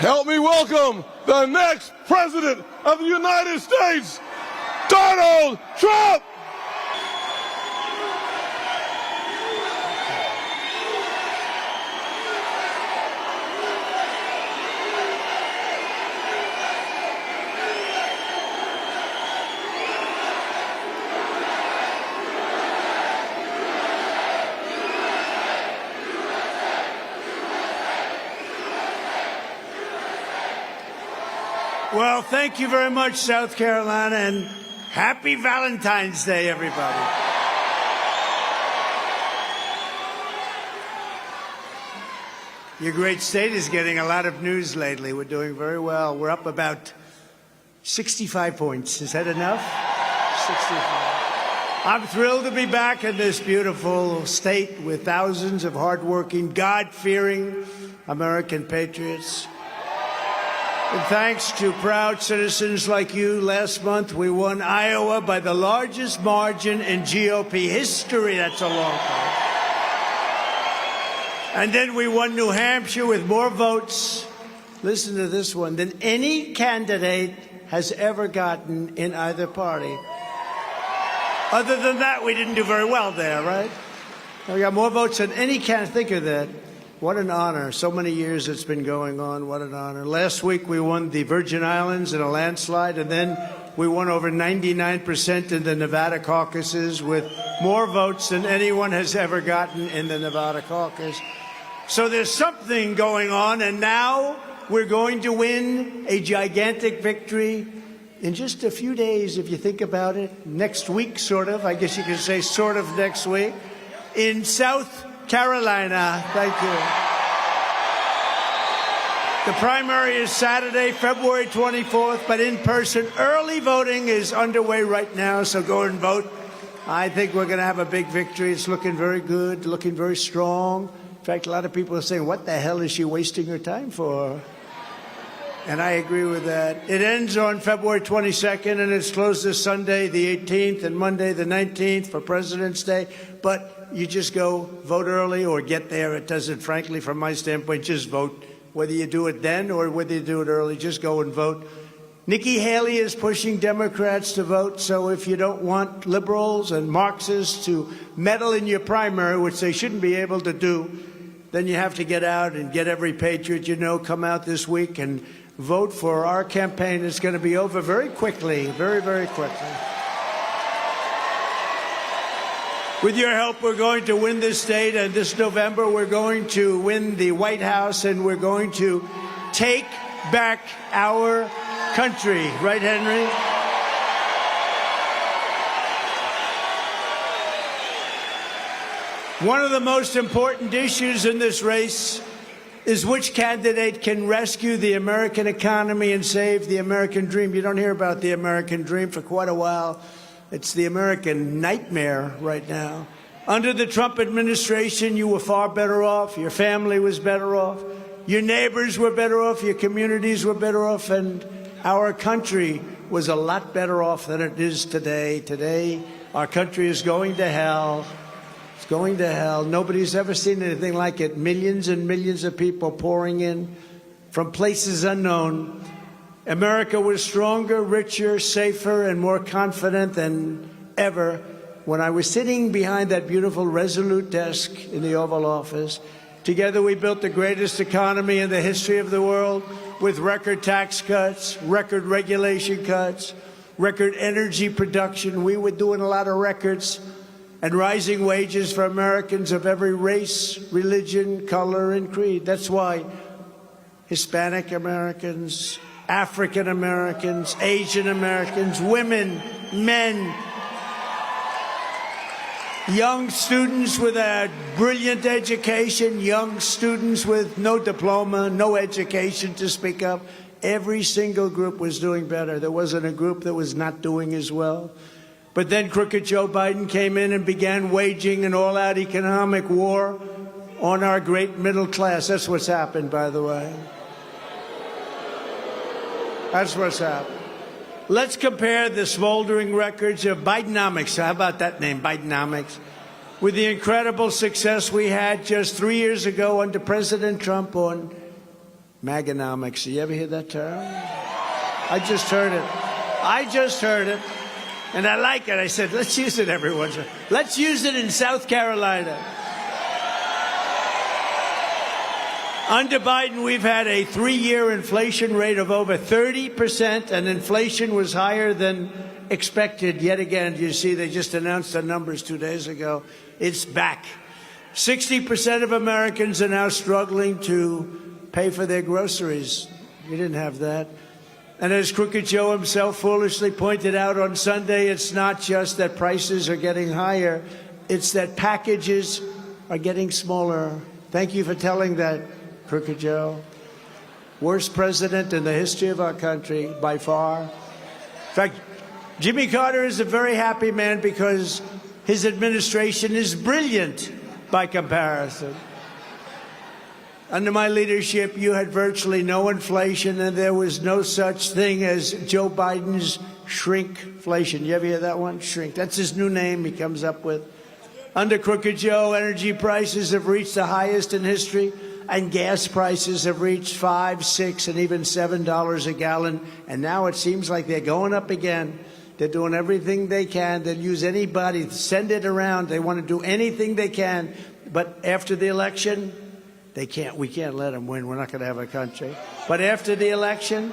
Help me welcome the next President of the United States, Donald Trump! Well, thank you very much, South Carolina, and happy Valentine's Day, everybody. Your great state is getting a lot of news lately. We're doing very well. We're up about 65 points. Is that enough? 65. I'm thrilled to be back in this beautiful state with thousands of hardworking, God-fearing American patriots. And thanks to proud citizens like you, last month we won Iowa by the largest margin in GOP history. That's a long time. And then we won New Hampshire with more votes, listen to this one, than any candidate has ever gotten in either party. Other than that, we didn't do very well there, right? We got more votes than any candidate. Think of that. What an honor. So many years it's been going on. What an honor. Last week we won the Virgin Islands in a landslide, and then we won over 99% in the Nevada caucuses with more votes than anyone has ever gotten in the Nevada caucus. So there's something going on, and now we're going to win a gigantic victory in just a few days, if you think about it. Next week, sort of. I guess you could say sort of next week. In South Carolina. Thank you. The primary is Saturday, February 24th, but in person. Early voting is underway right now, so go and vote. I think we're going to have a big victory. It's looking very good, looking very strong. In fact, a lot of people are saying, what the hell is she wasting her time for? And I agree with that. It ends on February 22nd, and it's closed this Sunday, the 18th, and Monday, the 19th, for President's Day. But you just go vote early or get there. It doesn't, frankly, from my standpoint, just vote. Whether you do it then or whether you do it early, just go and vote. Nikki Haley is pushing Democrats to vote, so if you don't want liberals and Marxists to meddle in your primary, which they shouldn't be able to do, then you have to get out and get every patriot you know, come out this week and vote for our campaign. It's going to be over very quickly, very, very quickly. With your help, we're going to win this state, and this November we're going to win the White House, and we're going to take back our country. Right, Henry? One of the most important issues in this race is which candidate can rescue the American economy and save the American dream. You don't hear about the American dream for quite a while. It's the American nightmare right now. Under the Trump administration, you were far better off. Your family was better off. Your neighbors were better off. Your communities were better off. And our country was a lot better off than it is today. Today, our country is going to hell. It's going to hell. Nobody's ever seen anything like it. Millions and millions of people pouring in from places unknown. America was stronger, richer, safer, and more confident than ever when I was sitting behind that beautiful Resolute desk in the Oval Office. Together we built the greatest economy in the history of the world with record tax cuts, record regulation cuts, record energy production. We were doing a lot of records, and rising wages for Americans of every race, religion, color, and creed. That's why Hispanic Americans, African Americans, Asian Americans, women, men, young students with a brilliant education, young students with no diploma, no education to speak of. Every single group was doing better. There wasn't a group that was not doing as well. But then crooked Joe Biden came in and began waging an all-out economic war on our great middle class. That's what's happened, by the way. That's what's happened. Let's compare the smoldering records of Bidenomics. How about that name, Bidenomics? With the incredible success we had just 3 years ago under President Trump on Maganomics. You ever hear that term? I just heard it. I just heard it. And I like it. I said, let's use it every once in a while. Let's use it in South Carolina. Under Biden, we've had a 3-year inflation rate of over 30%, and inflation was higher than expected. Yet again, you see, they just announced the numbers 2 days ago. It's back. 60% of Americans are now struggling to pay for their groceries. You didn't have that. And as Crooked Joe himself foolishly pointed out on Sunday, it's not just that prices are getting higher, it's that packages are getting smaller. Thank you for telling that, Crooked Joe. Worst president in the history of our country, by far. In fact, Jimmy Carter is a very happy man because his administration is brilliant by comparison. Under my leadership, you had virtually no inflation, and there was no such thing as Joe Biden's shrinkflation. You ever hear that one? Shrink. That's his new name he comes up with. Under Crooked Joe, energy prices have reached the highest in history, and gas prices have reached $5, $6, and even $7 a gallon. And now it seems like they're going up again. They're doing everything they can. They'll use anybody, send it around. They want to do anything they can. But after the election, they can't. We can't let them win. We're not going to have a country. But after the election,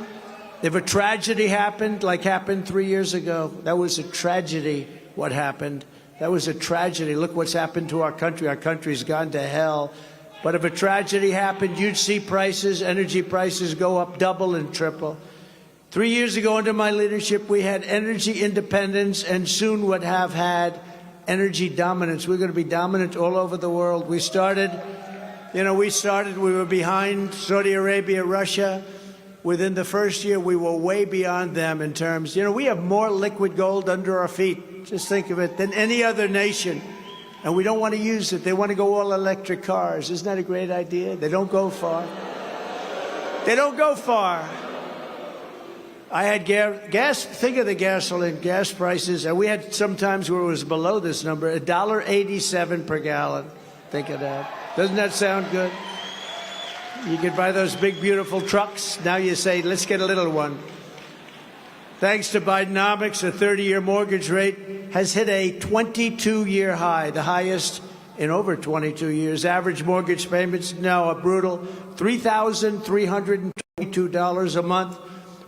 if a tragedy happened, like happened 3 years ago, that was a tragedy, what happened. That was a tragedy. Look what's happened to our country. Our country's gone to hell. But if a tragedy happened, you'd see prices, energy prices go up double and triple. 3 years ago, under my leadership, we had energy independence and soon would have had energy dominance. We're going to be dominant all over the world. We were behind Saudi Arabia, Russia. Within the first year, we were way beyond them in terms, we have more liquid gold under our feet, just think of it, than any other nation. And we don't want to use it. They want to go all electric cars. Isn't that a great idea? They don't go far. They don't go far. I had gas, think of the gasoline, gas prices, and we had some times where it was below this number, $1.87 per gallon. Think of that. Doesn't that sound good? You could buy those big, beautiful trucks. Now you say, let's get a little one. Thanks to Bidenomics, a 30-year mortgage rate has hit a 22-year high, the highest in over 22 years. Average mortgage payments now a brutal $3,322 a month.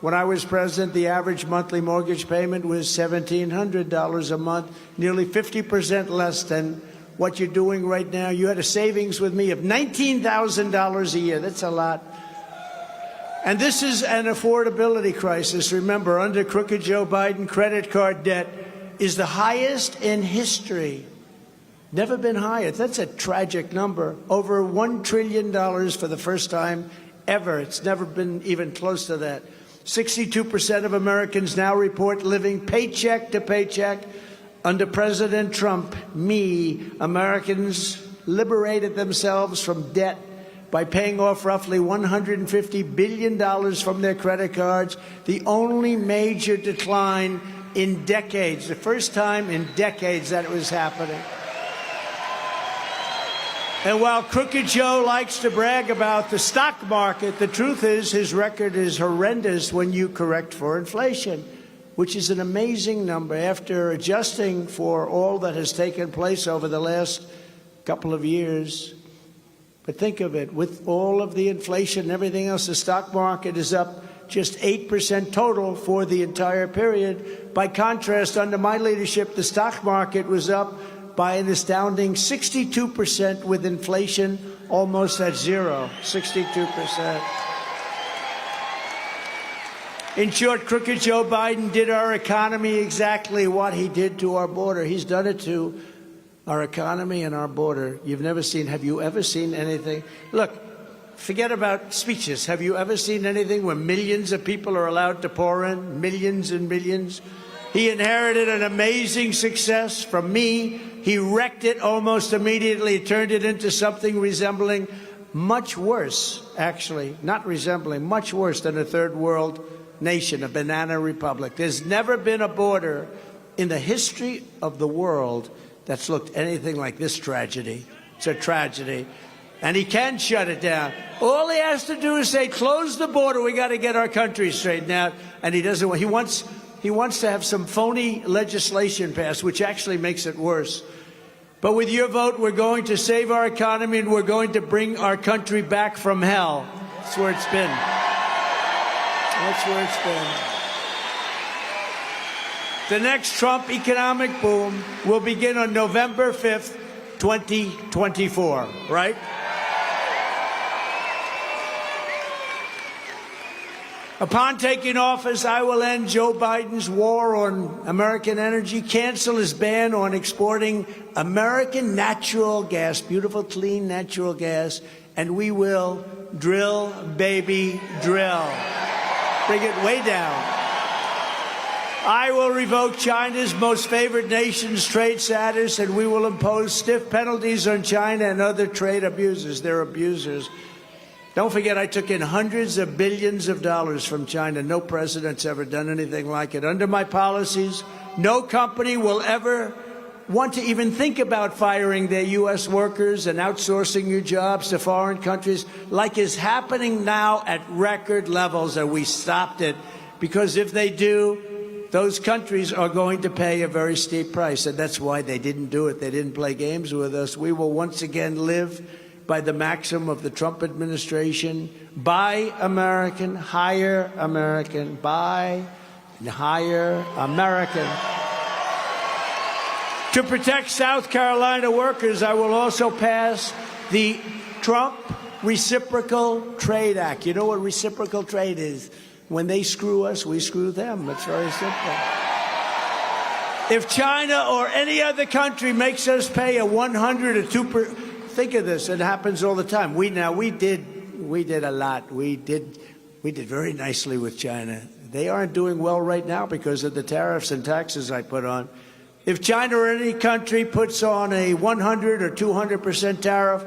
When I was president, the average monthly mortgage payment was $1,700 a month, nearly 50% less than what you're doing right now. You had a savings with me of $19,000 a year. That's a lot. And this is an affordability crisis. Remember, under Crooked Joe Biden, credit card debt is the highest in history. Never been higher. That's a tragic number. Over $1 trillion for the first time ever. It's never been even close to that. 62% of Americans now report living paycheck to paycheck. Under President Trump, Americans liberated themselves from debt by paying off roughly $150 billion from their credit cards, the only major decline in decades, the first time in decades that it was happening. And while Crooked Joe likes to brag about the stock market, the truth is his record is horrendous when you correct for inflation, which is an amazing number after adjusting for all that has taken place over the last couple of years. But think of it, with all of the inflation and everything else, the stock market is up just 8% total for the entire period. By contrast, under my leadership, the stock market was up by an astounding 62%, with inflation almost at zero, 62%. In short, Crooked Joe Biden did our economy exactly what he did to our border. He's done it to our economy and our border. Have you ever seen anything? Look, forget about speeches. Have you ever seen anything where millions of people are allowed to pour in? Millions and millions? He inherited an amazing success from me. He wrecked it almost immediately, turned it into something resembling much worse, actually, not resembling, much worse than a third world nation, a banana republic. There's never been a border in the history of the world that's looked anything like this tragedy. It's a tragedy. And he can shut it down. All he has to do is say, close the border. We got to get our country straightened out. And he doesn't. He wants to have some phony legislation passed, which actually makes it worse. But with your vote, we're going to save our economy and we're going to bring our country back from hell. That's where it's been. That's where it's been. The next Trump economic boom will begin on November 5th, 2024, right? Upon taking office, I will end Joe Biden's war on American energy, cancel his ban on exporting American natural gas, beautiful, clean natural gas, and we will drill, baby, drill. Bring it way down. I will revoke China's most favored nation's trade status, and we will impose stiff penalties on China and other trade abusers. They're abusers. Don't forget, I took in hundreds of billions of dollars from China. No president's ever done anything like it. Under my policies, no company will ever want to even think about firing their U.S. workers and outsourcing your jobs to foreign countries, like is happening now at record levels, and we stopped it. Because if they do, those countries are going to pay a very steep price, and that's why they didn't do it. They didn't play games with us. We will once again live by the maxim of the Trump administration: buy American, hire American, buy and hire American. To protect South Carolina workers, I will also pass the Trump Reciprocal Trade Act. You know what reciprocal trade is? When they screw us, we screw them. It's very simple. If China or any other country makes us pay a 100 or 2%, think of this, it happens all the time. We did a lot. We did very nicely with China. They aren't doing well right now because of the tariffs and taxes I put on. If China or any country puts on a 100 or 200% tariff,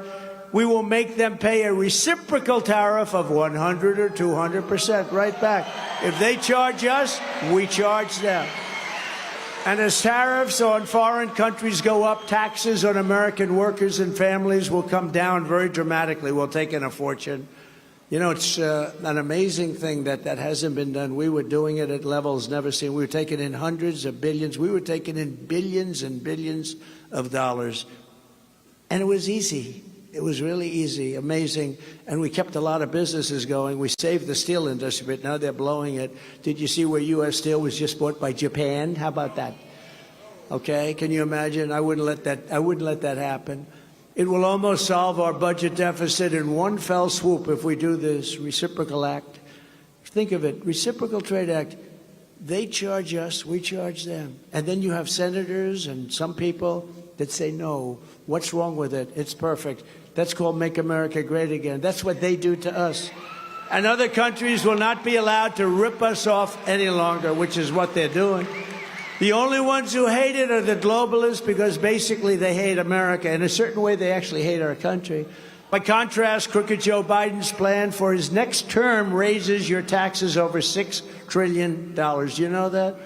we will make them pay a reciprocal tariff of 100 or 200% right back. If they charge us, we charge them. And as tariffs on foreign countries go up, taxes on American workers and families will come down very dramatically. We'll take in a fortune. You know, it's an amazing thing that hasn't been done. We were doing it at levels never seen. We were taking in hundreds of billions. We were taking in billions and billions of dollars. And it was easy. It was really easy, amazing. And we kept a lot of businesses going. We saved the steel industry, but now they're blowing it. Did you see where U.S. Steel was just bought by Japan? How about that? Okay, can you imagine? I wouldn't let that happen. It will almost solve our budget deficit in one fell swoop if we do this Reciprocal Act. Think of it, Reciprocal Trade Act. They charge us, we charge them. And then you have senators and some people that say, no, what's wrong with it? It's perfect. That's called Make America Great Again. That's what they do to us. And other countries will not be allowed to rip us off any longer, which is what they're doing. The only ones who hate it are the globalists, because basically they hate America. In a certain way, they actually hate our country. By contrast, crooked Joe Biden's plan for his next term raises your taxes over $6 trillion. Do you know that?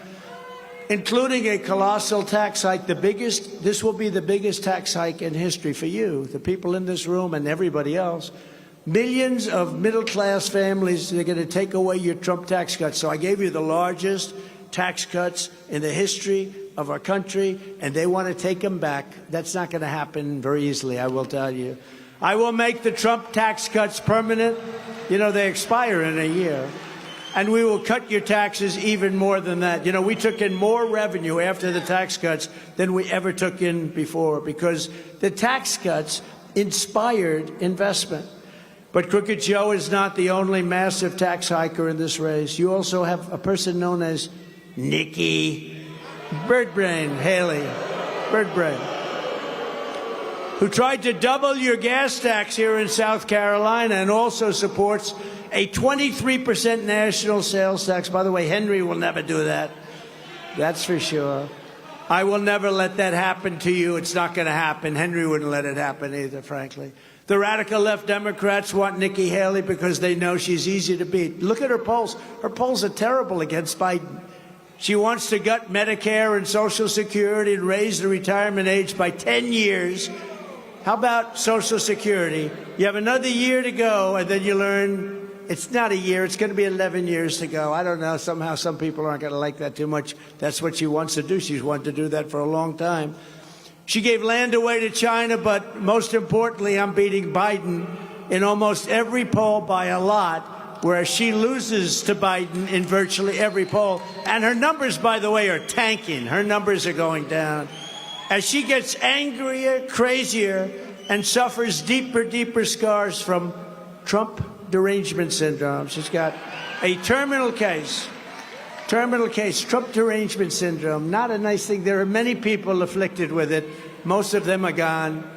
Including a colossal tax hike, this will be the biggest tax hike in history for you, the people in this room and everybody else. Millions of middle-class families, they're going to take away your Trump tax cuts. So I gave you the largest tax cuts in the history of our country, and they want to take them back. That's not going to happen very easily, I will tell you. I will make the Trump tax cuts permanent. You know, they expire in a year. And we will cut your taxes even more than that. You know, we took in more revenue after the tax cuts than we ever took in before, because the tax cuts inspired investment. But Crooked Joe is not the only massive tax hiker in this race. You also have a person known as Nikki Birdbrain Haley, Birdbrain, who tried to double your gas tax here in South Carolina and also supports a 23% national sales tax. By the way, Henry will never do that. That's for sure. I will never let that happen to you. It's not going to happen. Henry wouldn't let it happen either, frankly. The radical left Democrats want Nikki Haley because they know she's easy to beat. Look at her polls. Her polls are terrible against Biden. She wants to gut Medicare and Social Security and raise the retirement age by 10 years. How about Social Security? You have another year to go, and then you learn it's not a year. It's going to be 11 years to go. I don't know. Somehow some people aren't going to like that too much. That's what she wants to do. She's wanted to do that for a long time. She gave land away to China, but most importantly, I'm beating Biden in almost every poll by a lot, whereas she loses to Biden in virtually every poll. And her numbers, by the way, are tanking. Her numbers are going down. As she gets angrier, crazier, and suffers deeper, deeper scars from Trump derangement syndrome. She's got a terminal case, Trump derangement syndrome. Not a nice thing. There are many people afflicted with it. Most of them are gone.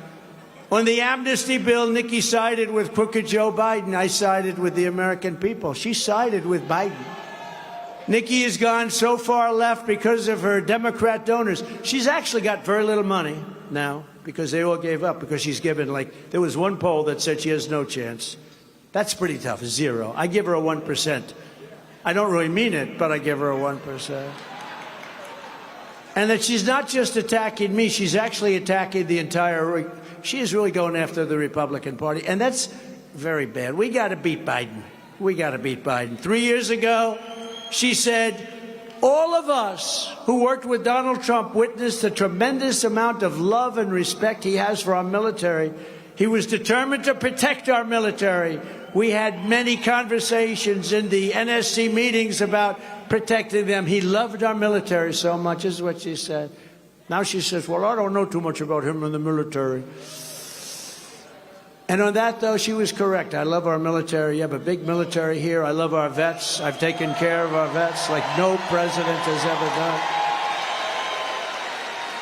On the amnesty bill, Nikki sided with crooked Joe Biden. I sided with the American people. She sided with Biden. Nikki has gone so far left because of her Democrat donors. She's actually got very little money now because they all gave up, because she's given, like, there was one poll that said she has no chance. That's pretty tough, 0. I give her a 1%. I don't really mean it, but I give her a 1%. And that she's not just attacking me, she's actually attacking the entire, she is really going after the Republican Party. And that's very bad. We got to beat Biden. We got to beat Biden. 3 years ago, she said, all of us who worked with Donald Trump witnessed the tremendous amount of love and respect he has for our military. He was determined to protect our military. We had many conversations in the NSC meetings about protecting them. He loved our military so much, is what she said. Now she says, well, I don't know too much about him in the military. And on that, though, she was correct. I love our military. You have a big military here. I love our vets. I've taken care of our vets like no president has ever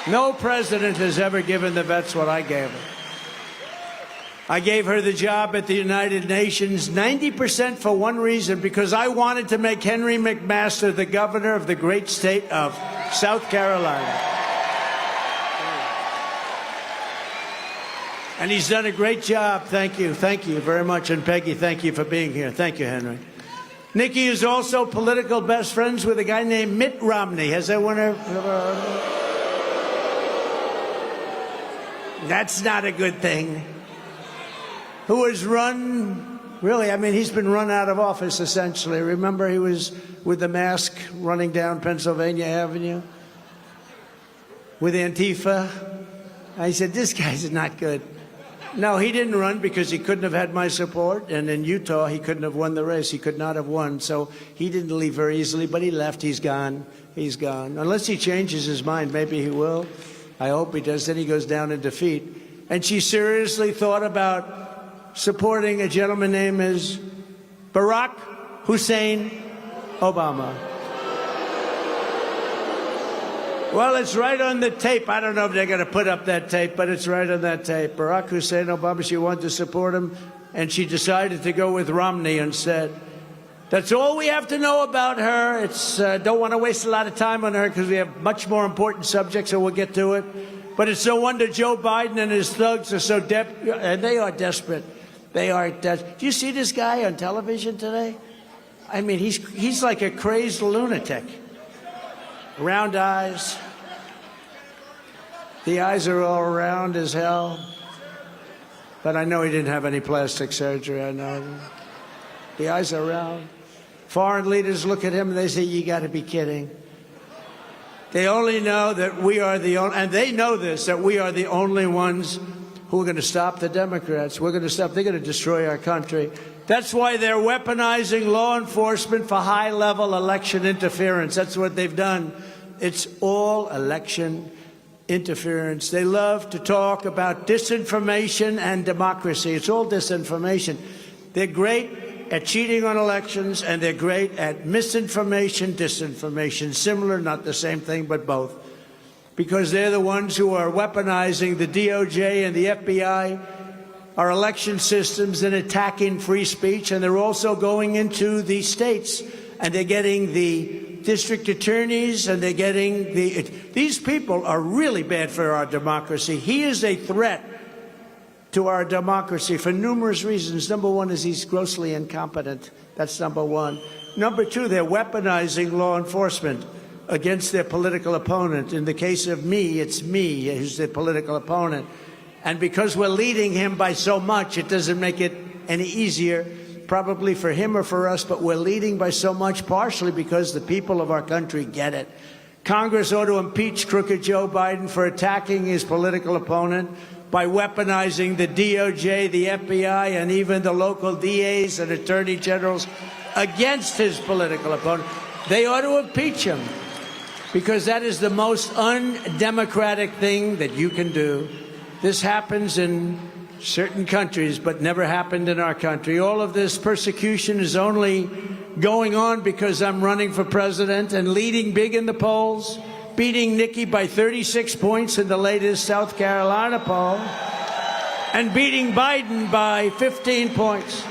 done. No president has ever given the vets what I gave them. I gave her the job at the United Nations, 90% for one reason, because I wanted to make Henry McMaster the governor of the great state of South Carolina. And he's done a great job. Thank you. Thank you very much. And Peggy, thank you for being here. Thank you, Henry. Nikki is also political best friends with a guy named Mitt Romney. Has anyone ever heard of him? That's not a good thing. Who has run, really, I mean, he's been run out of office, essentially. Remember, he was with the mask running down Pennsylvania Avenue with Antifa. I said, this guy's not good. No, he didn't run because he couldn't have had my support. And in Utah, he couldn't have won the race. He could not have won. So he didn't leave very easily, but he left. He's gone. He's gone. Unless he changes his mind, maybe he will. I hope he does. Then he goes down in defeat. And she seriously thought about supporting a gentleman named as Barack Hussein Obama. Well, it's right on the tape. I don't know if they're going to put up that tape, but it's right on that tape. Barack Hussein Obama, she wanted to support him, and she decided to go with Romney instead. That's all we have to know about her. It's don't want to waste a lot of time on her because we have much more important subjects, so we'll get to it. But it's no wonder Joe Biden and his thugs are so and they are desperate. They are desperate. Do you see this guy on television today? I mean, he's like a crazed lunatic. Round eyes. The eyes are all round as hell. But I know he didn't have any plastic surgery. I know. The eyes are round. Foreign leaders look at him and they say, you got to be kidding. They only know that we are the only, and they know this, that we are the only ones who are going to stop the Democrats. We're going to stop. They're going to destroy our country. That's why they're weaponizing law enforcement for high-level election interference. That's what they've done. It's all election interference. They love to talk about disinformation and democracy. It's all disinformation. They're great at cheating on elections, and they're great at misinformation, disinformation. Similar, not the same thing, but both. Because they're the ones who are weaponizing the DOJ and the FBI, our election systems, and attacking free speech. And they're also going into the states, and they're getting the district attorneys, and they're getting the... These people are really bad for our democracy. He is a threat to our democracy for numerous reasons. Number one is he's grossly incompetent. That's number one. Number two, they're weaponizing law enforcement against their political opponent. In the case of me, it's me who's the political opponent. And because we're leading him by so much, it doesn't make it any easier, probably for him or for us, but we're leading by so much, partially because the people of our country get it. Congress ought to impeach crooked Joe Biden for attacking his political opponent by weaponizing the DOJ, the FBI, and even the local DAs and attorney generals against his political opponent. They ought to impeach him, because that is the most undemocratic thing that you can do. This happens in certain countries, but never happened in our country. All of this persecution is only going on because I'm running for president and leading big in the polls, beating Nikki by 36 points in the latest South Carolina poll, and beating Biden by 15 points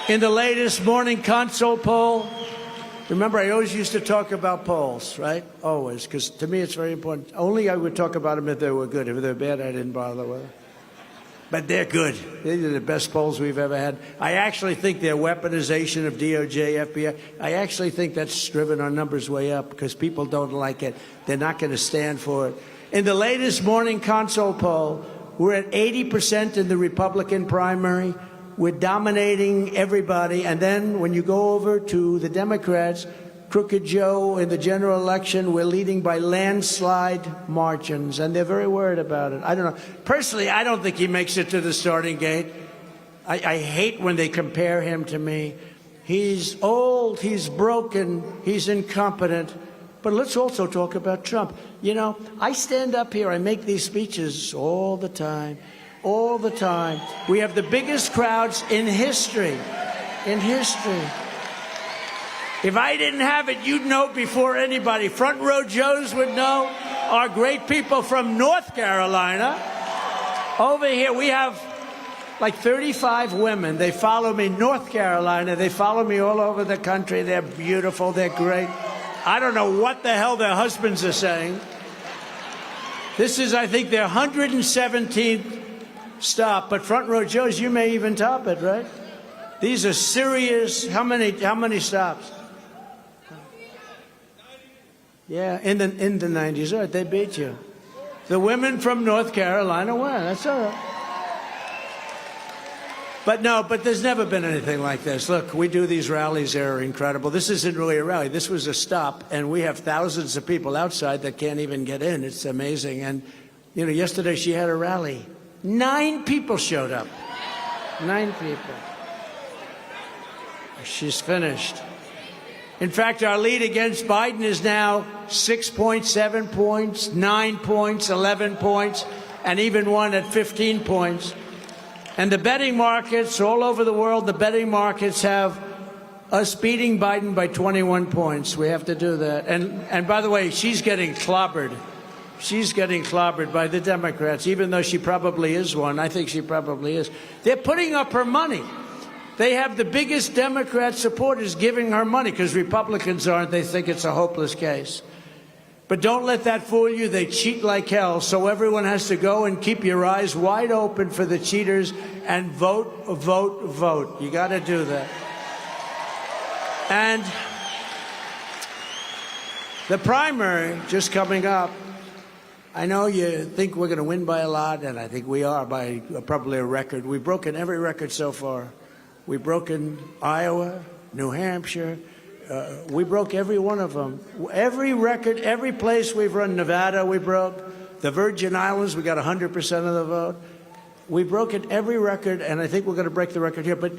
in the latest morning console poll. Remember, I always used to talk about polls, right? Always, because to me it's very important. Only I would talk about them if they were good. If they're bad, I didn't bother with them. But they're good. These are the best polls we've ever had. I actually think their weaponization of DOJ, FBI, I actually think that's driven our numbers way up because people don't like it. They're not going to stand for it. In the latest morning console poll, we're at 80% in the Republican primary. We're dominating everybody. And then when you go over to the Democrats, Crooked Joe in the general election, we're leading by landslide margins, and they're very worried about it. I don't know. Personally, I don't think he makes it to the starting gate. I hate when they compare him to me. He's old, he's broken, he's incompetent. But let's also talk about Trump. You know, I stand up here, I make these speeches all the time. All the time. We have the biggest crowds in history. In history. If I didn't have it, you'd know before anybody. Front Row Joes would know. Our great people from North Carolina. Over here, we have like 35 women. They follow me, North Carolina. They follow me all over the country. They're beautiful. They're great. I don't know what the hell their husbands are saying. This is, I think, their 117th stop. But Front Row Joes, you may even top it, right? These are serious. How many stops? Yeah, in the 90s, all right, they beat you. The women from North Carolina won. That's all right. But there's never been anything like this. Look, we do these rallies. They're incredible. This isn't really a rally. This was a stop, and we have thousands of people outside that can't even get in. It's amazing. And, you know, yesterday she had a rally. 9 people showed up. 9 people. She's finished. In fact, our lead against Biden is now 6 points, 7 points, 9 points, 11 points, and even one at 15 points. And the betting markets all over the world, the betting markets have us beating Biden by 21 points. We have to do that. And by the way, she's getting clobbered. She's getting clobbered by the Democrats, even though she probably is one. I think she probably is. They're putting up her money. They have the biggest Democrat supporters giving her money because Republicans aren't. They think it's a hopeless case. But don't let that fool you. They cheat like hell. So everyone has to go and keep your eyes wide open for the cheaters and vote, vote, vote. You got to do that. And the primary just coming up. I know you think we're going to win by a lot, and I think we are by probably a record. We've broken every record so far. We've broken Iowa, New Hampshire. We broke every one of them. Every record, every place we've run. Nevada, we broke. The Virgin Islands, we got 100% of the vote. We've broken every record, and I think we're going to break the record here. But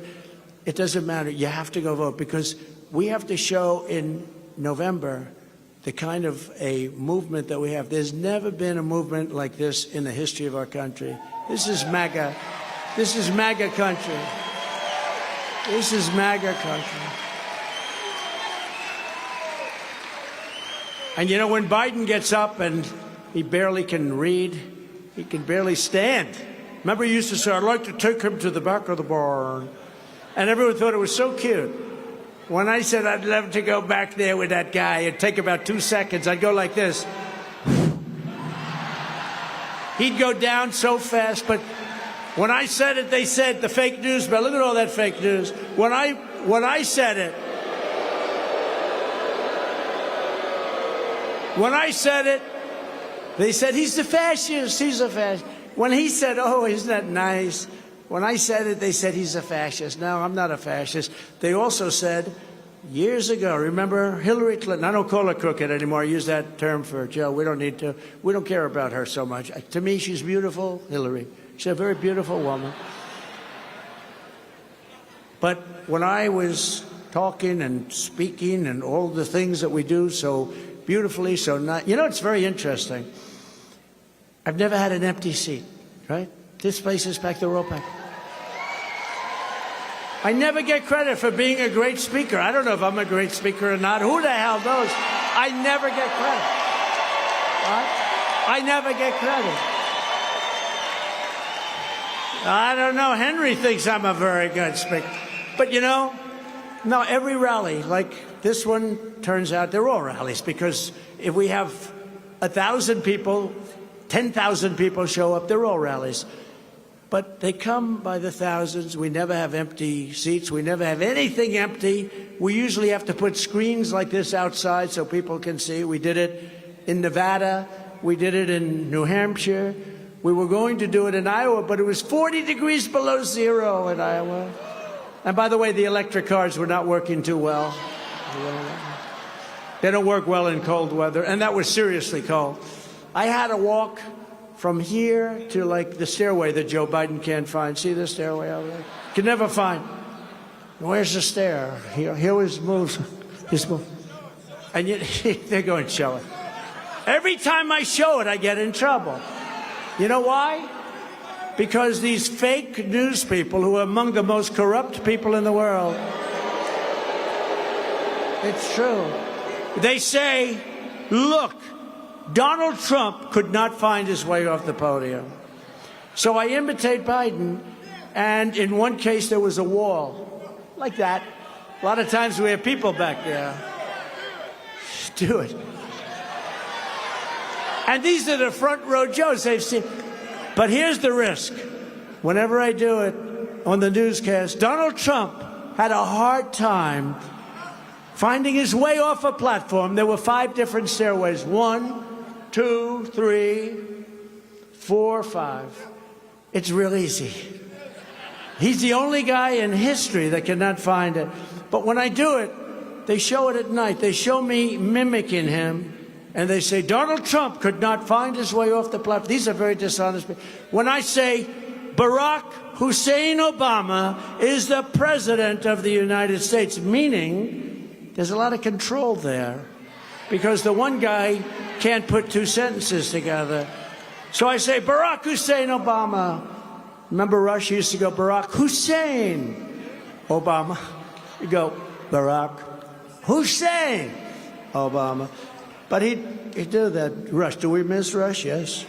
it doesn't matter. You have to go vote because we have to show in November the kind of a movement that we have. There's never been a movement like this in the history of our country. This is MAGA. This is MAGA country. This is MAGA country. And you know, when Biden gets up and he barely can read, he can barely stand. Remember he used to say, I'd like to take him to the back of the barn. And everyone thought it was so cute. When I said I'd love to go back there with that guy, it'd take about 2 seconds. I'd go like this. He'd go down so fast, but when I said it, they said the fake news, but look at all that fake news. When I said it, they said he's a fascist, he's a fascist. When he said, oh, isn't that nice? When I said it, they said he's a fascist. No, I'm not a fascist. They also said, years ago, remember Hillary Clinton? I don't call her crooked anymore. I use that term for Joe. We don't need to. We don't care about her so much. To me, she's beautiful, Hillary. She's a very beautiful woman. But when I was talking and speaking and all the things that we do so beautifully, so not, you know, it's very interesting. I've never had an empty seat, right? This place is packed, they're all packed. I never get credit for being a great speaker. I don't know if I'm a great speaker or not. Who the hell knows? I never get credit. Right? I never get credit. I don't know. Henry thinks I'm a very good speaker. But you know, no, every rally, like this one, turns out they're all rallies, because if we have 1,000 people, 10,000 people show up, they're all rallies. But they come by the thousands. We never have empty seats. We never have anything empty. We usually have to put screens like this outside so people can see. We did it in Nevada. We did it in New Hampshire. We were going to do it in Iowa, but it was 40 degrees below zero in Iowa. And by the way, the electric cars were not working too well. They don't work well in cold weather, and that was seriously cold. I had to walk from here to like the stairway that Joe Biden can't find. See the stairway over there? Can never find. Where's the stair? He always moves. He's moving. And yet they're going to show it. Every time I show it, I get in trouble. You know why? Because these fake news people, who are among the most corrupt people in the world, it's true. They say, look, Donald Trump could not find his way off the podium. So I imitate Biden, and in one case there was a wall, like that. A lot of times we have people back there. Do it. And these are the front row Joes they've seen. But here's the risk. Whenever I do it on the newscast, Donald Trump had a hard time finding his way off a platform. There were 5 different stairways. 1, 2, 3, 4, 5. It's real easy. He's the only guy in history that cannot find it. But when I do it, they show it at night. They show me mimicking him, and they say, Donald Trump could not find his way off the platform. These are very dishonest people. When I say, Barack Hussein Obama is the president of the United States, meaning there's a lot of control there, because the one guy can't put 2 sentences together. So I say, Barack Hussein Obama. Remember Rush used to go, Barack Hussein Obama. You go, Barack Hussein Obama. But he'd do that. Rush, do we miss Rush? Yes.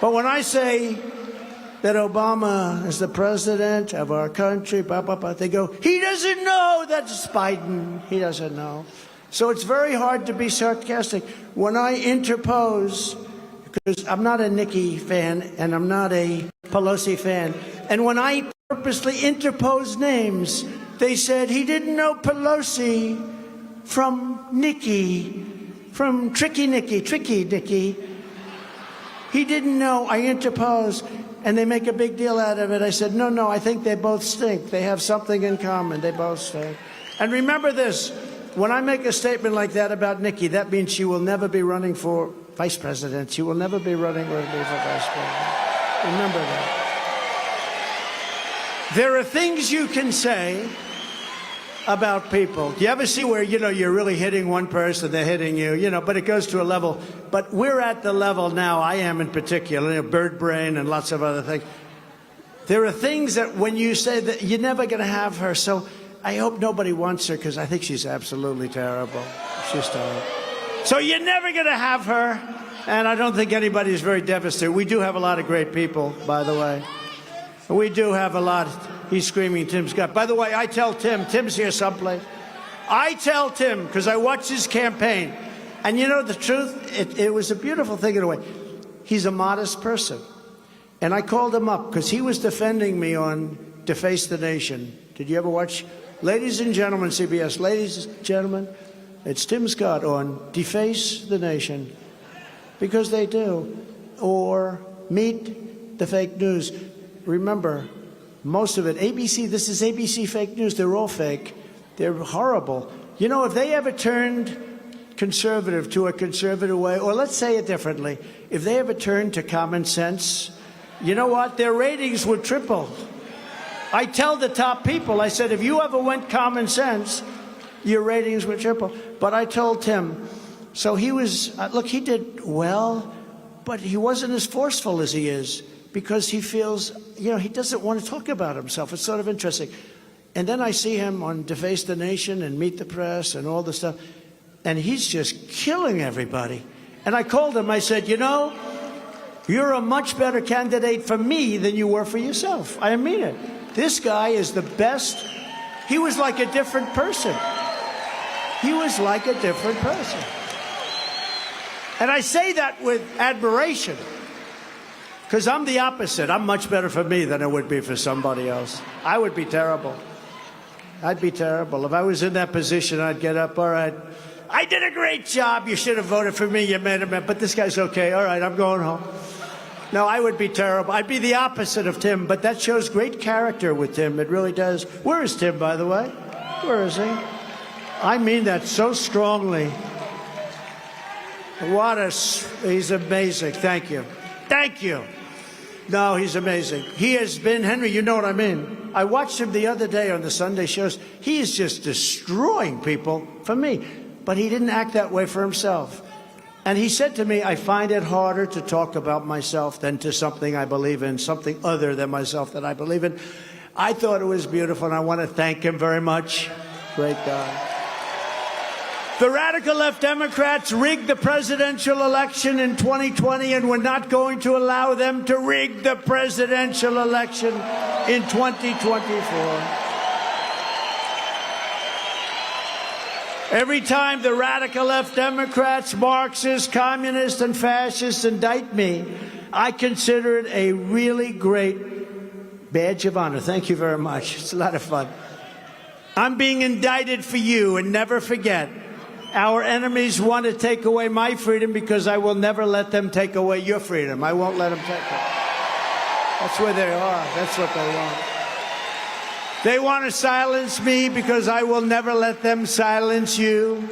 But when I say that Obama is the president of our country, blah, blah, blah, they go, he doesn't know that's Biden. He doesn't know. So it's very hard to be sarcastic. When I interpose, because I'm not a Nikki fan and I'm not a Pelosi fan, and when I purposely interpose names, they said he didn't know Pelosi from Nikki, from Tricky Nikki. He didn't know. I interpose, and they make a big deal out of it. I said, no, I think they both stink. They have something in common. They both stink. And remember this. When I make a statement like that about Nikki, that means she will never be running for vice president. She will never be running with me for vice president. Remember that. There are things you can say about people. Do you ever see where, you're really hitting one person, they're hitting you, but it goes to a level. But we're at the level now, I am in particular, bird brain and lots of other things. There are things that when you say that you're never going to have her, so I hope nobody wants her, because I think she's absolutely terrible. She's terrible. So you're never going to have her, and I don't think anybody's very devastated. We do have a lot of great people, by the way. We do have a lot. He's screaming, Tim Scott. By the way, I tell Tim's here someplace. I tell Tim, because I watched his campaign, and you know the truth, it was a beautiful thing in a way. He's a modest person. And I called him up, because he was defending me on Deface the Nation. Did you ever watch? Ladies and gentlemen, CBS, ladies and gentlemen, it's Tim Scott on Deface the Nation, because they do. Or meet the fake news. Remember, most of it, ABC, this is ABC fake news. They're all fake. They're horrible. You know, if they ever turned conservative to a conservative way, or let's say it differently, if they ever turned to common sense, you know what? Their ratings would triple. I tell the top people, I said, if you ever went common sense, your ratings would triple. But I told Tim, so he was, look, he did well, but he wasn't as forceful as he is because he feels, you know, he doesn't want to talk about himself. It's sort of interesting. And then I see him on Deface the Nation and Meet the Press and all the stuff, and he's just killing everybody. And I called him, I said, you know, you're a much better candidate for me than you were for yourself. I mean it. This guy is the best. He was like a different person. He was like a different person. And I say that with admiration, because I'm the opposite. I'm much better for me than it would be for somebody else. I would be terrible. I'd be terrible. If I was in that position, I'd get up, all right, I did a great job. You should have voted for me. You made a mess. But this guy's okay. All right, I'm going home. No, I would be terrible. I'd be the opposite of Tim, but that shows great character with Tim. It really does. Where is Tim, by the way? Where is he? I mean that so strongly. He's amazing. Thank you. Thank you. No, he's amazing. He has been, Henry, you know what I mean. I watched him the other day on the Sunday shows. He is just destroying people for me, but he didn't act that way for himself. And he said to me, I find it harder to talk about myself than to something I believe in, something other than myself that I believe in. I thought it was beautiful, and I want to thank him very much. Great guy. The radical left Democrats rigged the presidential election in 2020, and we're not going to allow them to rig the presidential election in 2024. Every time the radical left Democrats, Marxists, communists, and fascists indict me, I consider it a really great badge of honor. Thank you very much. It's a lot of fun. I'm being indicted for you, and never forget, our enemies want to take away my freedom because I will never let them take away your freedom. I won't let them take it. That's where they are. That's what they want. They want to silence me because I will never let them silence you.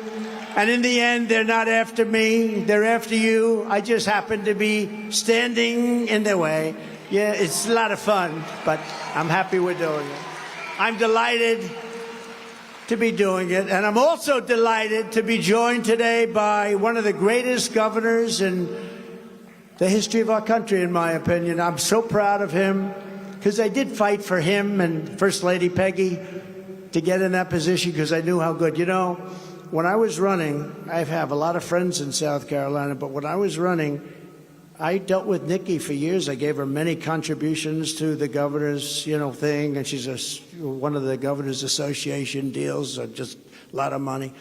And in the end, they're not after me. They're after you. I just happen to be standing in their way. Yeah, it's a lot of fun, but I'm happy we're doing it. I'm delighted to be doing it. And I'm also delighted to be joined today by one of the greatest governors in the history of our country, in my opinion. I'm so proud of him, because I did fight for him and First Lady Peggy to get in that position because I knew how good. You know, when I was running, I have a lot of friends in South Carolina, but when I was running, I dealt with Nikki for years. I gave her many contributions to the governor's, thing, and she's one of the governor's association deals, just a lot of money.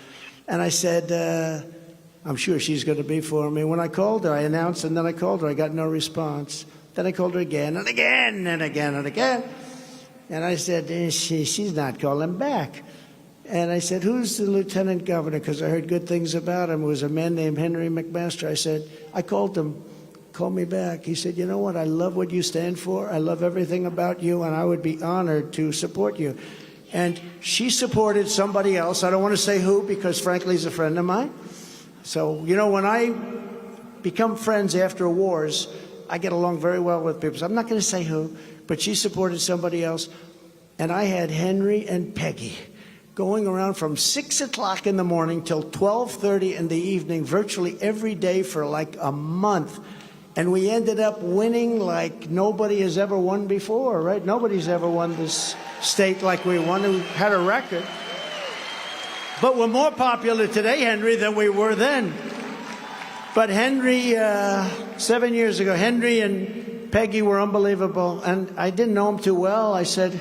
And I said, I'm sure she's going to be for me. When I called her, I announced, and then I called her. I got no response. Then I called her again and again and again and again. And I said, she's not calling back. And I said, who's the lieutenant governor? Because I heard good things about him. It was a man named Henry McMaster. I called him, call me back. He said, you know what? I love what you stand for. I love everything about you, and I would be honored to support you. And she supported somebody else. I don't want to say who, because frankly, he's a friend of mine. So, when I become friends after wars, I get along very well with people. So I'm not going to say who, but she supported somebody else. And I had Henry and Peggy going around from 6 o'clock in the morning till 12:30 in the evening, virtually every day for like a month. And we ended up winning like nobody has ever won before, right? Nobody's ever won this state like we won. We had a record. But we're more popular today, Henry, than we were then. But Henry, 7 years ago, Henry and Peggy were unbelievable. And I didn't know him too well. I said,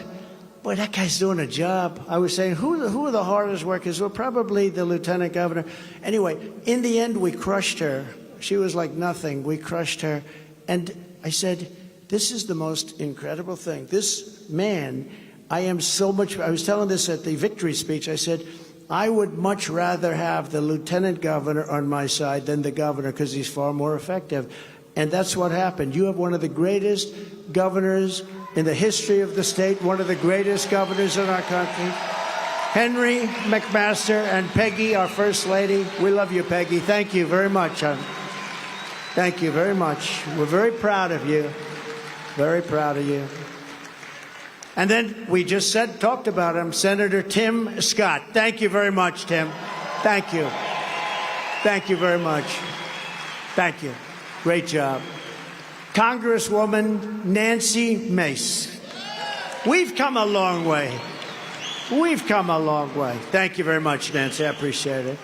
boy, that guy's doing a job. I was saying, who are the hardest workers? Well, probably the lieutenant governor. Anyway, in the end, we crushed her. She was like nothing. We crushed her. And I said, this is the most incredible thing. This man, I was telling this at the victory speech. I said, I would much rather have the lieutenant governor on my side than the governor because he's far more effective. And that's what happened. You have one of the greatest governors in the history of the state, one of the greatest governors in our country. Henry McMaster and Peggy, our First Lady. We love you, Peggy. Thank you very much, hon. Thank you very much. We're very proud of you. Very proud of you. And then we just talked about him, Senator Tim Scott. Thank you very much, Tim. Thank you. Thank you very much. Thank you. Great job. Congresswoman Nancy Mace. We've come a long way. We've come a long way. Thank you very much, Nancy. I appreciate it.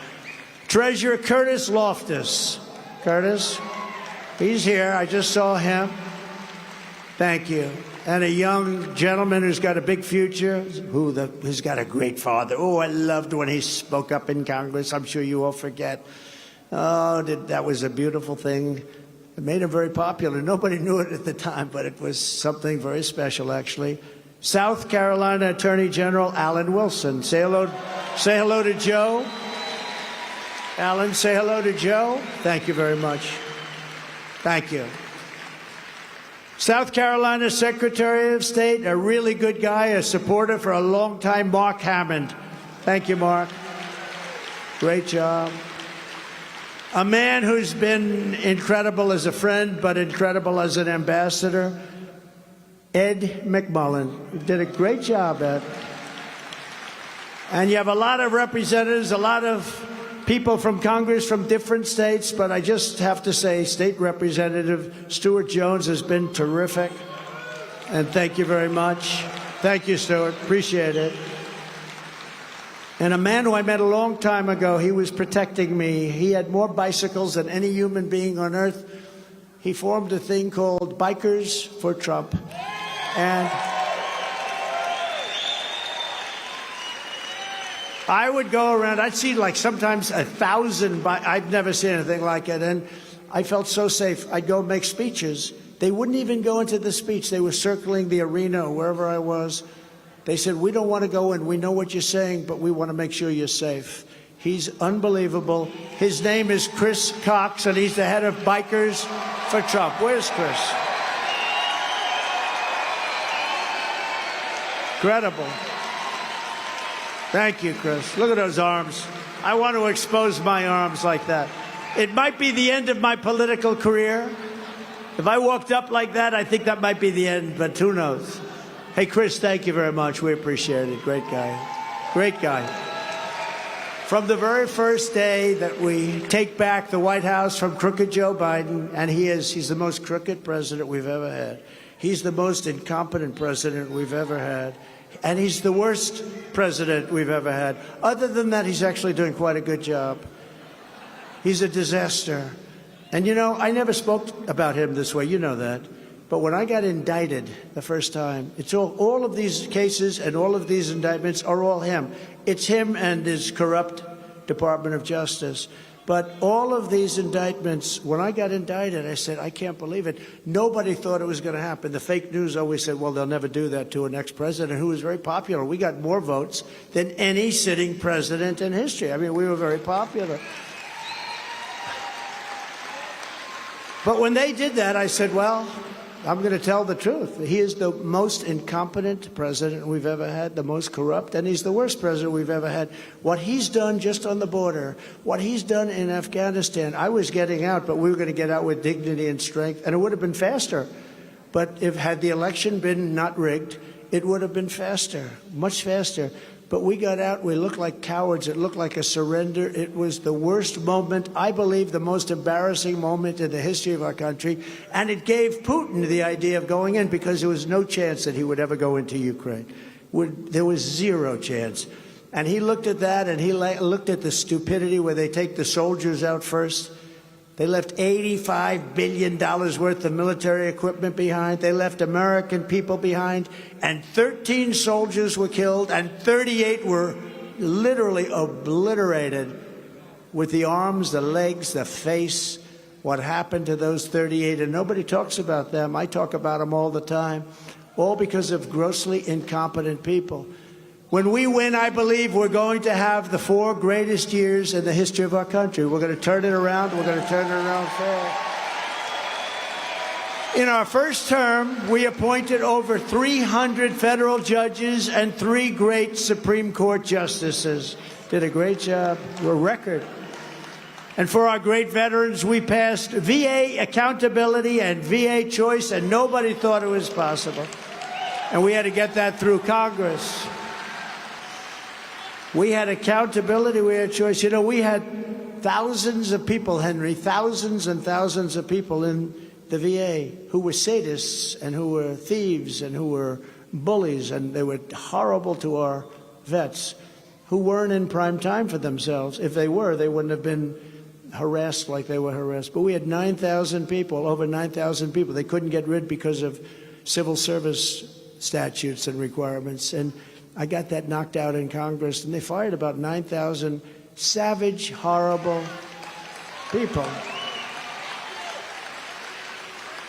Treasurer Curtis Loftus. Curtis, he's here. I just saw him. Thank you. And a young gentleman who's got a big future, who's got a great father. Oh, I loved when he spoke up in Congress. I'm sure you all forget. Oh, that was a beautiful thing. It made him very popular. Nobody knew it at the time, but it was something very special, actually. South Carolina Attorney General Alan Wilson. Say hello to Joe. Alan, say hello to Joe. Thank you very much. Thank you. South Carolina Secretary of State, a really good guy, a supporter for a long time, Mark Hammond. Thank you, Mark. Great job. A man who's been incredible as a friend, but incredible as an ambassador, Ed McMullen. You did a great job, Ed. And you have a lot of representatives, a lot of people from Congress from different states, but I just have to say State Representative Stuart Jones has been terrific. And thank you very much. Thank you, Stuart. Appreciate it. And a man who I met a long time ago, he was protecting me. He had more bicycles than any human being on earth. He formed a thing called Bikers for Trump. And I would go around, I'd see like sometimes 1,000, I've never seen anything like it. And I felt so safe. I'd go make speeches. They wouldn't even go into the speech. They were circling the arena or wherever I was. They said, we don't want to go in. We know what you're saying, but we want to make sure you're safe. He's unbelievable. His name is Chris Cox, and he's the head of Bikers for Trump. Where's Chris? Incredible. Thank you, Chris. Look at those arms. I want to expose my arms like that. It might be the end of my political career. If I walked up like that, I think that might be the end, but who knows? Hey, Chris, thank you very much. We appreciate it. Great guy. Great guy. From the very first day that we take back the White House from crooked Joe Biden, and he's the most crooked president we've ever had. He's the most incompetent president we've ever had. And he's the worst president we've ever had. Other than that, he's actually doing quite a good job. He's a disaster. And, you know, I never spoke about him this way. You know that. But when I got indicted the first time, it's all of these cases and all of these indictments are all him. It's him and his corrupt Department of Justice. But all of these indictments, when I got indicted, I said, I can't believe it. Nobody thought it was going to happen. The fake news always said, well, they'll never do that to an ex-president who was very popular. We got more votes than any sitting president in history. I mean, we were very popular. But when they did that, I said, well, I'm going to tell the truth. He is the most incompetent president we've ever had, the most corrupt, and he's the worst president we've ever had. What he's done just on the border, what he's done in Afghanistan, I was getting out, but we were going to get out with dignity and strength, and it would have been faster. But had the election been not rigged, it would have been faster, much faster. But we got out, we looked like cowards, it looked like a surrender. It was the worst moment, I believe the most embarrassing moment in the history of our country, and it gave Putin the idea of going in because there was no chance that he would ever go into Ukraine. There was zero chance. And he looked at that, and he looked at the stupidity where they take the soldiers out first. They left $85 billion worth of military equipment behind. They left American people behind. And 13 soldiers were killed, and 38 were literally obliterated with the arms, the legs, the face. What happened to those 38? And nobody talks about them. I talk about them all the time, all because of grossly incompetent people. When we win, I believe we're going to have the 4 greatest years in the history of our country. We're going to turn it around. We're going to turn it around fast. In our first term, we appointed over 300 federal judges and 3 great Supreme Court justices. Did a great job. We're a record. And for our great veterans, we passed VA accountability and VA choice, and nobody thought it was possible. And we had to get that through Congress. We had accountability, we had choice. You know, we had thousands of people, Henry, thousands and thousands of people in the VA who were sadists and who were thieves and who were bullies, and they were horrible to our vets who weren't in prime time for themselves. If they were, they wouldn't have been harassed like they were harassed. But we had 9,000 people, over 9,000 people. They couldn't get rid because of civil service statutes and requirements. And I got that knocked out in Congress, and they fired about 9,000 savage, horrible people.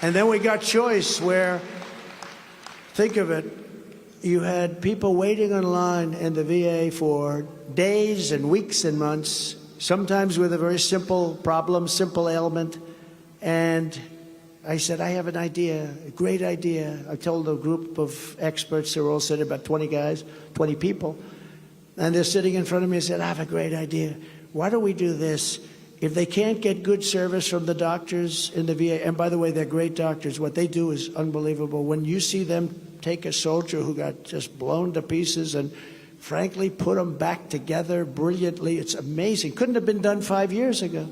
And then we got choice where, think of it, you had people waiting in line in the VA for days and weeks and months, sometimes with a very simple problem, simple ailment. And I said, I have an idea, a great idea. I told a group of experts, they were all sitting, about 20 guys, 20 people. And they're sitting in front of me and said, I have a great idea. Why don't we do this? If they can't get good service from the doctors in the VA, and by the way, they're great doctors, what they do is unbelievable. When you see them take a soldier who got just blown to pieces and frankly put them back together brilliantly, it's amazing. Couldn't have been done 5 years ago.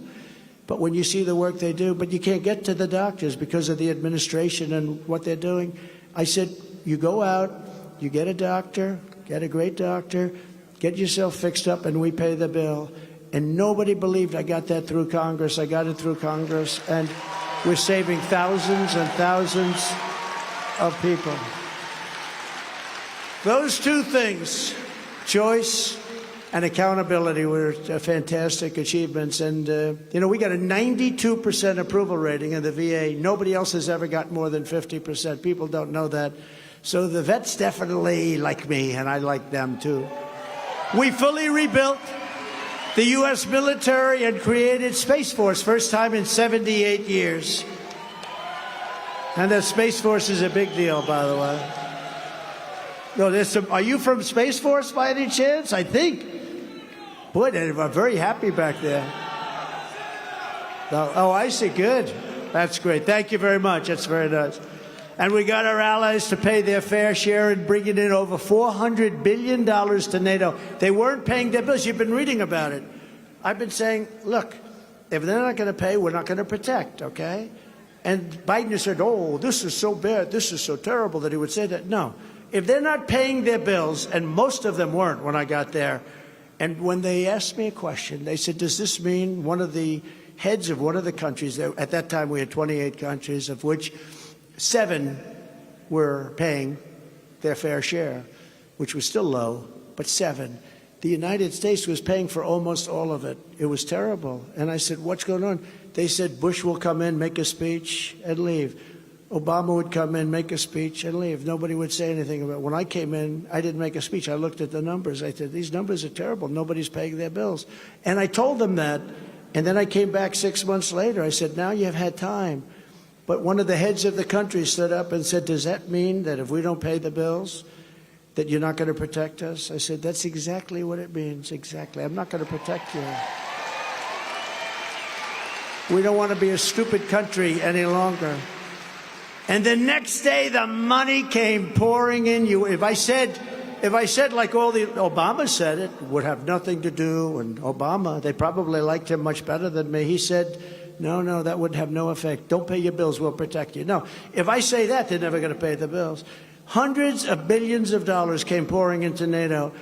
But when you see the work they do, but you can't get to the doctors because of the administration and what they're doing. I said, you go out, you get a doctor, get a great doctor, get yourself fixed up, and we pay the bill. And nobody believed I got that through Congress. I got it through Congress, and we're saving thousands and thousands of people. Those two things, choice and accountability, were fantastic achievements. And, you know, we got a 92% approval rating in the VA. Nobody else has ever got more than 50%. People don't know that. So the vets definitely like me, and I like them, too. We fully rebuilt the U.S. military and created Space Force, first time in 78 years. And the Space Force is a big deal, by the way. No, there's some, are you from Space Force by any chance? I think. Boy, they're very happy back there. Oh, I see. Good. That's great. Thank you very much. That's very nice. And we got our allies to pay their fair share in bringing in over $400 billion to NATO. They weren't paying their bills. You've been reading about it. I've been saying, look, if they're not going to pay, we're not going to protect, okay? And Biden has said, oh, this is so bad, this is so terrible that he would say that. No. If they're not paying their bills, and most of them weren't when I got there, and when they asked me a question, they said, does this mean one of the heads of one of the countries, at that time we had 28 countries, of which 7 were paying their fair share, which was still low, but 7. The United States was paying for almost all of it. It was terrible. And I said, what's going on? They said Bush will come in, make a speech, and leave. Obama would come in, make a speech, and leave. Nobody would say anything about it. When I came in, I didn't make a speech. I looked at the numbers. I said, these numbers are terrible. Nobody's paying their bills. And I told them that. And then I came back 6 months later. I said, now you've had time. But one of the heads of the country stood up and said, does that mean that if we don't pay the bills, that you're not going to protect us? I said, that's exactly what it means, exactly. I'm not going to protect you. We don't want to be a stupid country any longer. And the next day, the money came pouring in. If I said like all the Obama said it would have nothing to do, and Obama, they probably liked him much better than me. He said, no, that would have no effect. Don't pay your bills, we'll protect you. No, if I say that, they're never going to pay the bills. Hundreds of billions of dollars came pouring into NATO.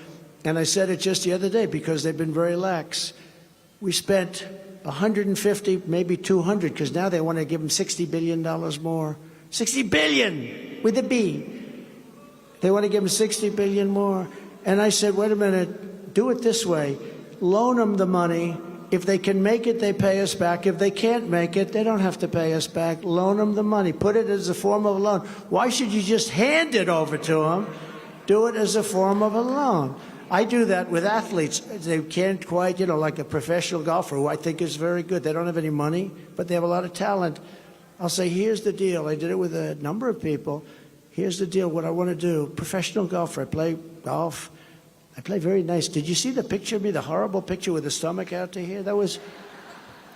And I said it just the other day because they've been very lax. We spent 150, maybe 200, because now they want to give them $60 billion more. 60 billion with a B. They want to give them 60 billion more. And I said, wait a minute, do it this way. Loan them the money. If they can make it, they pay us back. If they can't make it, they don't have to pay us back. Loan them the money. Put it as a form of a loan. Why should you just hand it over to them? Do it as a form of a loan. I do that with athletes. They can't quite, like a professional golfer who I think is very good. They don't have any money, but they have a lot of talent. I'll say, here's the deal. I did it with a number of people. Here's the deal, what I want to do. Professional golfer, I play golf. I play very nice. Did you see the picture of me, the horrible picture with the stomach out to here? That was...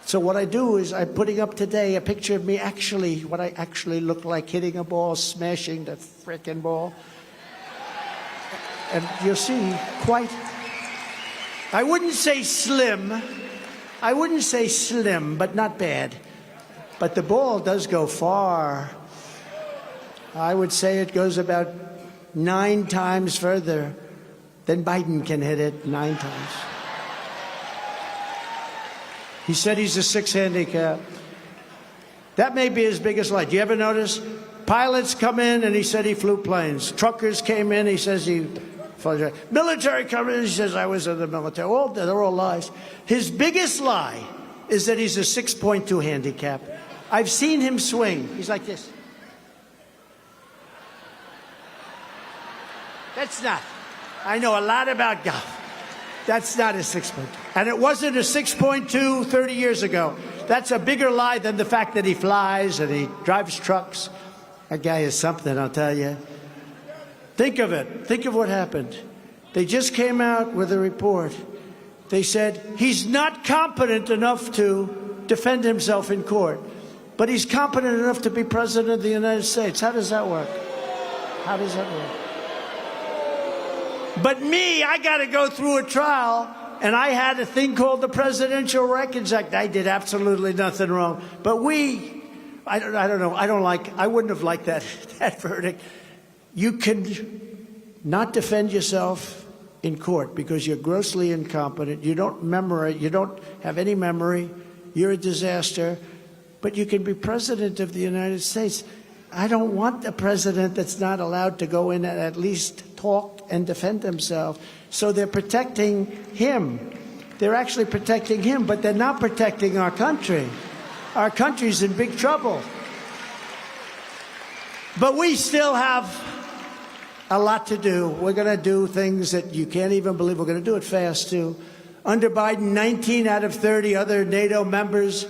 So what I do is I'm putting up today a picture of me actually, what I actually look like, hitting a ball, smashing the frickin' ball. And you'll see quite... I wouldn't say slim. I wouldn't say slim, but not bad. But the ball does go far. I would say it goes about 9 times further than Biden can hit it, 9 times. He said he's a 6 handicap. That may be his biggest lie. Do you ever notice? Pilots come in and he said he flew planes. Truckers came in, he says he flew. Military come in, he says I was in the military. They're all lies. His biggest lie is that he's a 6.2 handicap. I've seen him swing. He's like this. That's not. I know a lot about golf. That's not a 6.2. And it wasn't a 6.2 30 years ago. That's a bigger lie than the fact that he flies and he drives trucks. That guy is something, I'll tell you. Think of it. Think of what happened. They just came out with a report. They said he's not competent enough to defend himself in court, but he's competent enough to be president of the United States. How does that work? How does that work? But me, I got to go through a trial, and I had a thing called the Presidential Records Act. I did absolutely nothing wrong. But I don't know. I wouldn't have liked that verdict. You can not defend yourself in court because you're grossly incompetent. You don't memorize. You don't have any memory. You're a disaster. But you can be president of the United States. I don't want a president that's not allowed to go in and at least talk and defend himself. So they're protecting him. They're actually protecting him, but they're not protecting our country. Our country's in big trouble. But we still have a lot to do. We're going to do things that you can't even believe. We're going to do it fast, too. Under Biden, 19 out of 30 other NATO members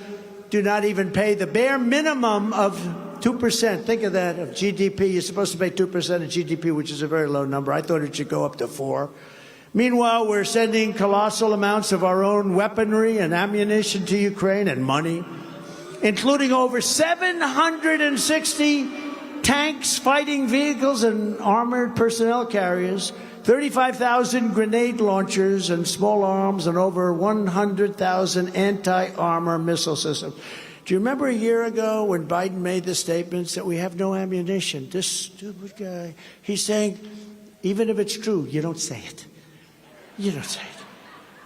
do not even pay the bare minimum of 2%. Think of that, of GDP. You're supposed to pay 2% of GDP, which is a very low number. I thought it should go up to 4%. Meanwhile, we're sending colossal amounts of our own weaponry and ammunition to Ukraine and money, including over 760 tanks, fighting vehicles, and armored personnel carriers, 35,000 grenade launchers and small arms, and over 100,000 anti-armor missile systems. Do you remember a year ago when Biden made the statements that we have no ammunition? This stupid guy. He's saying, even if it's true, you don't say it. You don't say it.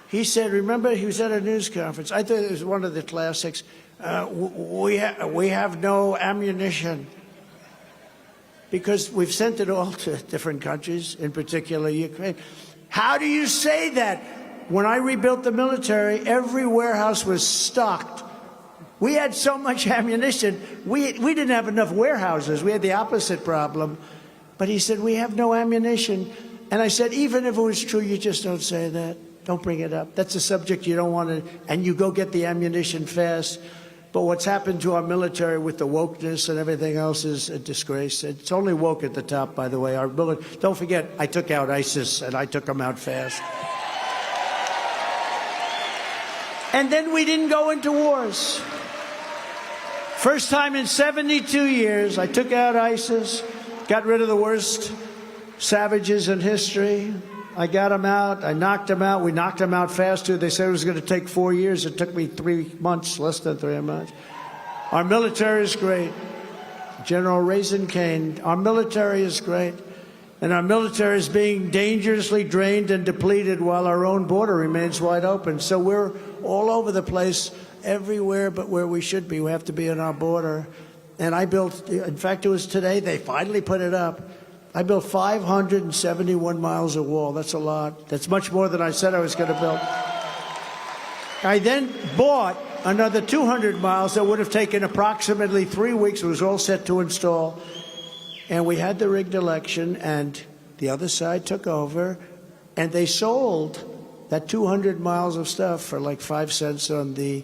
He said, remember, he was at a news conference. I thought it was one of the classics. We have no ammunition because we've sent it all to different countries, in particular Ukraine. How do you say that? When I rebuilt the military, every warehouse was stocked. We had so much ammunition, we didn't have enough warehouses. We had the opposite problem. But he said, we have no ammunition. And I said, even if it was true, you just don't say that. Don't bring it up. That's a subject you don't want to, and you go get the ammunition fast. But what's happened to our military with the wokeness and everything else is a disgrace. It's only woke at the top, by the way. Our don't forget, I took out ISIS, and I took them out fast. And then we didn't go into wars. First time in 72 years, I took out ISIS, got rid of the worst savages in history. I got them out. I knocked them out. We knocked them out fast, too. They said it was going to take 4 years. It took me 3 months, less than 3 months. Our military is great. General Raisin Kane, our military is great. And our military is being dangerously drained and depleted while our own border remains wide open. So we're all over the place, everywhere but where we should be. We have to be on our border. And I built, in fact, it was today, they finally put it up. I built 571 miles of wall. That's a lot. That's much more than I said I was going to build. I then bought another 200 miles that would have taken approximately 3 weeks. It was all set to install. And we had the rigged election, and the other side took over, and they sold that 200 miles of stuff for like 5 cents on the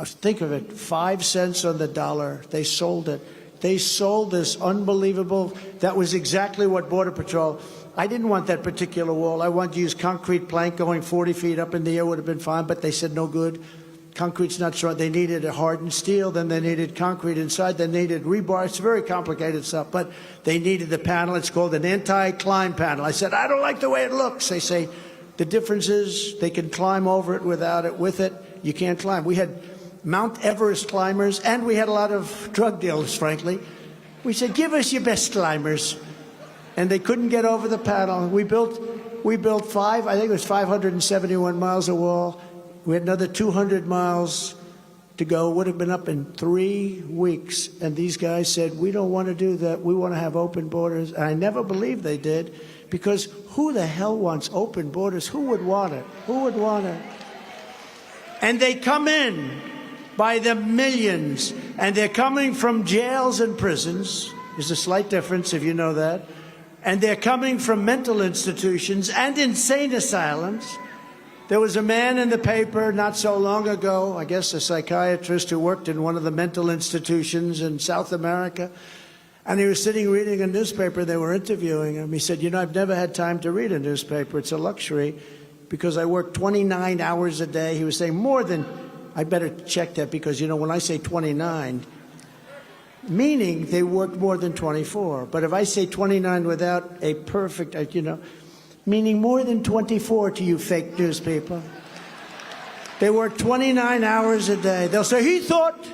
think of it, 5 cents on the dollar. They sold it. They sold this unbelievable, that was exactly what Border Patrol, I didn't want that particular wall. I wanted to use concrete plank going 40 feet up in the air, would have been fine, but they said no good. Concrete's not strong. They needed a hardened steel, then they needed concrete inside, they needed rebar. It's very complicated stuff, but they needed the panel. It's called an anti-climb panel. I said, I don't like the way it looks. They say, the difference is they can climb over it without it. With it, you can't climb. We had Mount Everest climbers, and we had a lot of drug dealers, frankly. We said, give us your best climbers. And they couldn't get over the panel. We built I think it was 571 miles of wall. We had another 200 miles to go. Would have been up in 3 weeks. And these guys said, we don't want to do that. We want to have open borders. And I never believed they did, because who the hell wants open borders? Who would want it? Who would want it? And they come in by the millions, and they're coming from jails and prisons. There's a slight difference, if you know that. And they're coming from mental institutions and insane asylums. There was a man in the paper not so long ago, I guess a psychiatrist who worked in one of the mental institutions in South America, and he was sitting reading a newspaper. They were interviewing him. He said, I've never had time to read a newspaper. It's a luxury because I work 29 hours a day. He was saying more than, I better check that because, when I say 29, meaning they worked more than 24. But if I say 29 without a perfect, meaning more than 24 to you fake news people. They work 29 hours a day. They'll say, he thought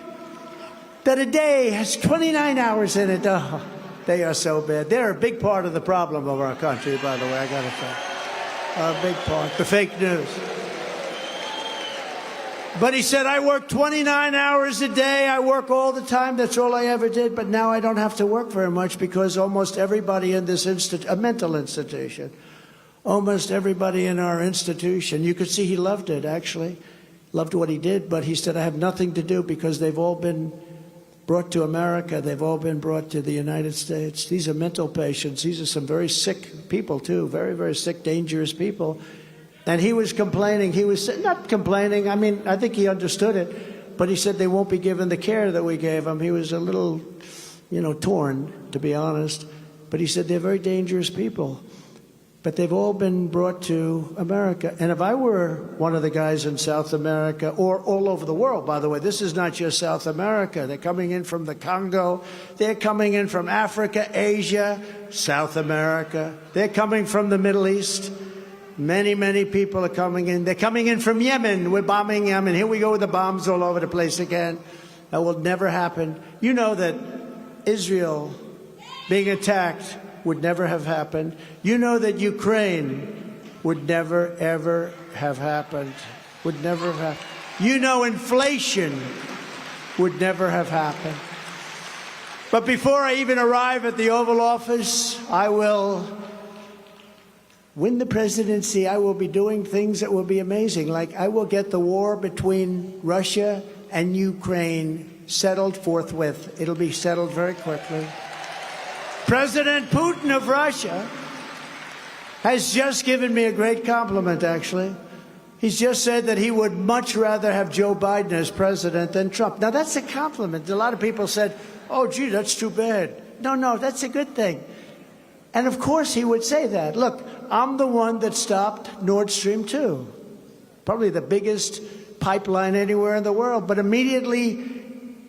that a day has 29 hours in it. Oh, they are so bad. They're a big part of the problem of our country, by the way, I got to say. A big part. The fake news. But he said, I work 29 hours a day. I work all the time. That's all I ever did. But now I don't have to work very much because almost everybody in this a mental institution, almost everybody in our institution, you could see he loved it, actually, loved what he did. But he said, I have nothing to do because they've all been brought to America. They've all been brought to the United States. These are mental patients. These are some very sick people, too, very, very sick, dangerous people. And he was complaining. He was not complaining. I mean, I think he understood it. But he said they won't be given the care that we gave him. He was a little, torn, to be honest. But he said they're very dangerous people. But they've all been brought to America. And if I were one of the guys in South America, or all over the world, by the way, this is not just South America. They're coming in from the Congo. They're coming in from Africa, Asia, South America. They're coming from the Middle East. Many, many people are coming in. They're coming in from Yemen. We're bombing Yemen. Here we go with the bombs all over the place again. That will never happen. You know that Israel being attacked would never have happened. You know that Ukraine would never, ever have happened. Would never have happened. You know inflation would never have happened. But before I even arrive at the Oval Office, I will win the presidency. I will be doing things that will be amazing. Like I will get the war between Russia and Ukraine settled forthwith. It'll be settled very quickly. President Putin of Russia has just given me a great compliment, actually. He's just said that he would much rather have Joe Biden as president than Trump. Now, that's a compliment. A lot of people said, oh, gee, that's too bad. No, that's a good thing. And, of course, he would say that. Look, I'm the one that stopped Nord Stream 2, probably the biggest pipeline anywhere in the world. But immediately,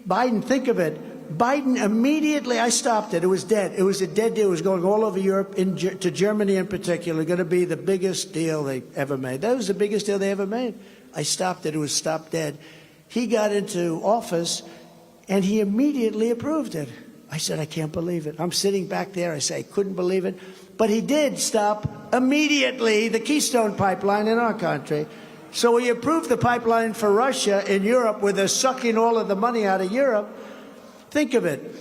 Biden, think of it, Biden immediately, I stopped it. It was dead. It was a dead deal. It was going all over Europe, to Germany in particular, going to be the biggest deal they ever made. That was the biggest deal they ever made. I stopped it. It was stopped dead. He got into office, and he immediately approved it. I said, I can't believe it. I'm sitting back there. I say, I couldn't believe it. But he did stop immediately the Keystone Pipeline in our country. So he approved the pipeline for Russia in Europe, where they're sucking all of the money out of Europe. Think of it.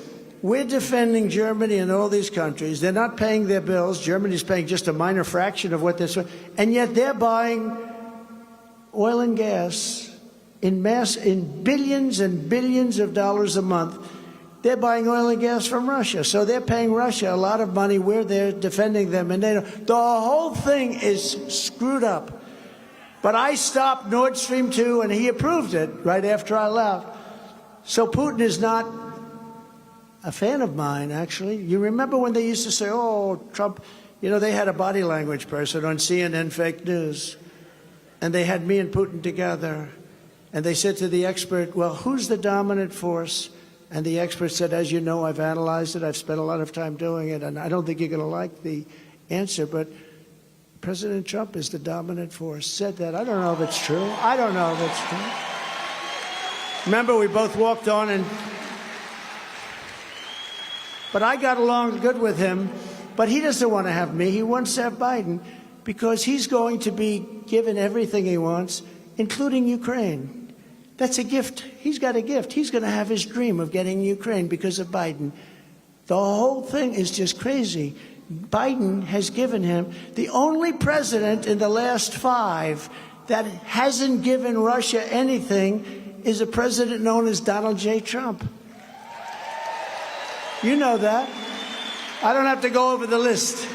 We're defending Germany and all these countries. They're not paying their bills. Germany's paying just a minor fraction of what they're spending. And yet they're buying oil and gas in billions and billions of dollars a month. They're buying oil and gas from Russia. So they're paying Russia a lot of money. We're there defending them. And the whole thing is screwed up. But I stopped Nord Stream 2, and he approved it right after I left. So Putin is not a fan of mine, actually. You remember when they used to say, oh, Trump, you know, they had a body language person on CNN Fake News, and they had me and Putin together. And they said to the expert, well, who's the dominant force? And the expert said, as you know, I've analyzed it. I've spent a lot of time doing it, and I don't think you're going to like the answer, but President Trump is the dominant force. Said that. I don't know if it's true. I don't know if it's true. Remember, we both walked on, but I got along good with him. But he doesn't want to have me. He wants to have Biden because he's going to be given everything he wants, including Ukraine. That's a gift. He's got a gift. He's going to have his dream of getting Ukraine because of Biden. The whole thing is just crazy. Biden has given him the only president in the last 5 that hasn't given Russia anything is a president known as Donald J. Trump. You know that. I don't have to go over the list.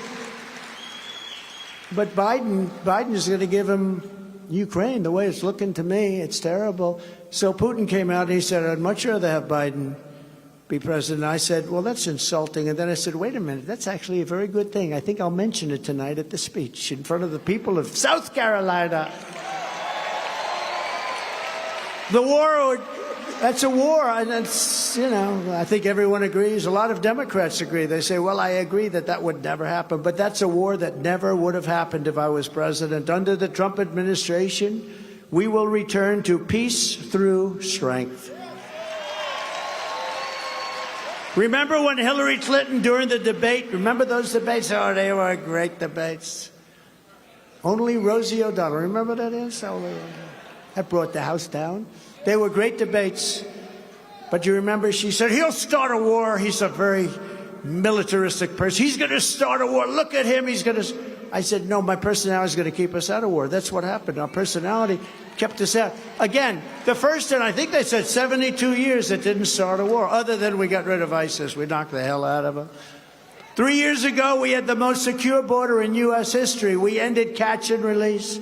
But Biden is going to give him Ukraine. The way it's looking to me, it's terrible. So Putin came out and he said, I'd much rather have Biden be president. I said, well, that's insulting. And then I said, wait a minute, that's actually a very good thing. I think I'll mention it tonight at the speech in front of the people of South Carolina. The war, that's a war, and it's, you know, I think everyone agrees. A lot of Democrats agree. They say, well, I agree that that would never happen, but that's a war that never would have happened if I was president. Under the Trump administration, we will return to peace through strength. Remember when Hillary Clinton, during the debate, remember those debates? Oh, they were great debates. Only Rosie O'Donnell, remember that is? That brought the House down. They were great debates. But you remember she said, he'll start a war. He's a very militaristic person. He's going to start a war. Look at him. He's going to... I said, no, my personality is going to keep us out of war. That's what happened. Our personality kept us out. Again, the first, and I think they said 72 years it didn't start a war, other than we got rid of ISIS. We knocked the hell out of them. 3 years ago, we had the most secure border in U.S. history. We ended catch and release.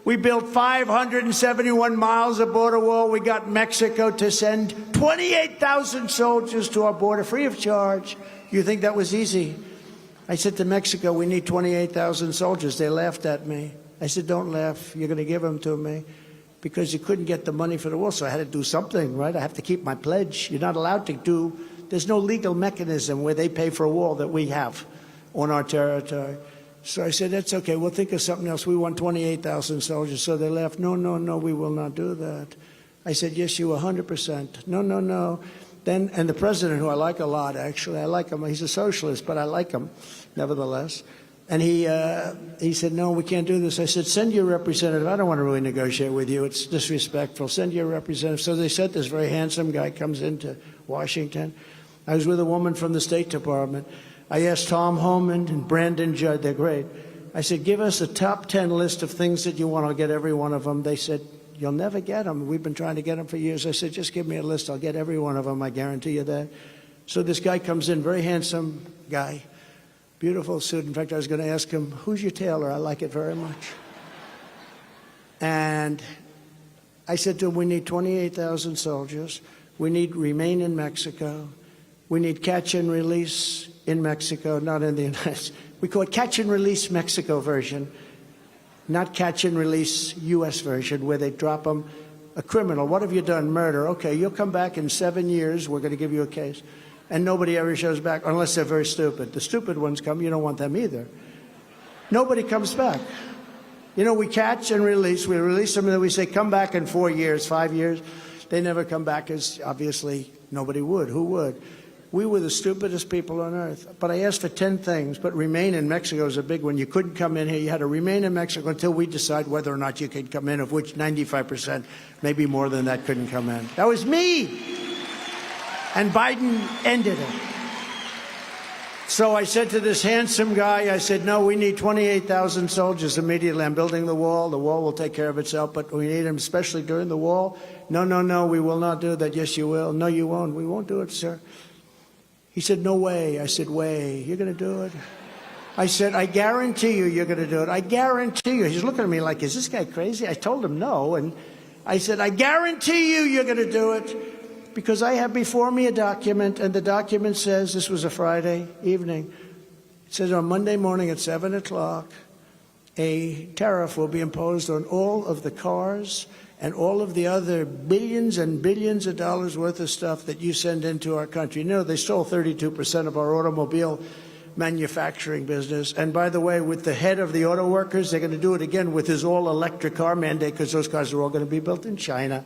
We built 571 miles of border wall. We got Mexico to send 28,000 soldiers to our border free of charge. You think that was easy? I said to Mexico, we need 28,000 soldiers. They laughed at me. I said, don't laugh. You're going to give them to me because you couldn't get the money for the wall. So I had to do something, right? I have to keep my pledge. You're not allowed to do. There's no legal mechanism where they pay for a wall that we have on our territory. So I said, that's okay. We'll think of something else. We want 28,000 soldiers. So they laughed. No, no, no, we will not do that. I said, yes, you 100%. No, no, no. Then, and the president, who I like a lot, actually, I like him. He's a socialist, but I like him, nevertheless. And he said, no, we can't do this. I said, send your representative. I don't want to really negotiate with you. It's disrespectful. Send your representative. So they sent this very handsome guy, comes into Washington. I was with a woman from the State Department. I asked Tom Homan and Brandon Judd. They're great. I said, give us a top 10 list of things that you want. I'll get every one of them. They said, you'll never get them. We've been trying to get them for years. I said, just give me a list. I'll get every one of them. I guarantee you that. So this guy comes in, very handsome guy, beautiful suit. In fact, I was going to ask him, who's your tailor? I like it very much. And I said to him, we need 28,000 soldiers. We need remain in Mexico. We need catch and release in Mexico, not in the United States. We call it catch and release Mexico version, not catch and release U.S. version, where they drop them. A criminal, what have you done? Murder. Okay, you'll come back in 7 years. We're going to give you a case. And nobody ever shows back, unless they're very stupid. The stupid ones come. You don't want them either. Nobody comes back. You know, we catch and release. We release them, and then we say, come back in 4 years, 5 years. They never come back, because obviously nobody would. Who would? We were the stupidest people on earth. But I asked for 10 things, but remain in Mexico is a big one. You couldn't come in here. You had to remain in Mexico until we decide whether or not you could come in, of which 95%, maybe more than that, couldn't come in. That was me. And Biden ended it. So I said to this handsome guy, I said, no, we need 28,000 soldiers immediately. I'm building the wall. The wall will take care of itself, but we need them especially during the wall. No, no, no, we will not do that. Yes, you will. No, you won't. We won't do it, sir. He said, no way. I said, way. You're going to do it? I said, I guarantee you you're going to do it. I guarantee you. He's looking at me like, is this guy crazy? I told him no. And I said, I guarantee you you're going to do it, because I have before me a document, and the document says, this was a Friday evening, it says on Monday morning at 7 o'clock, a tariff will be imposed on all of the cars and all of the other billions and billions of dollars worth of stuff that you send into our country. You know, they stole 32% of our automobile manufacturing business. And by the way, with the head of the auto workers, they're going to do it again with his all-electric car mandate, because those cars are all going to be built in China.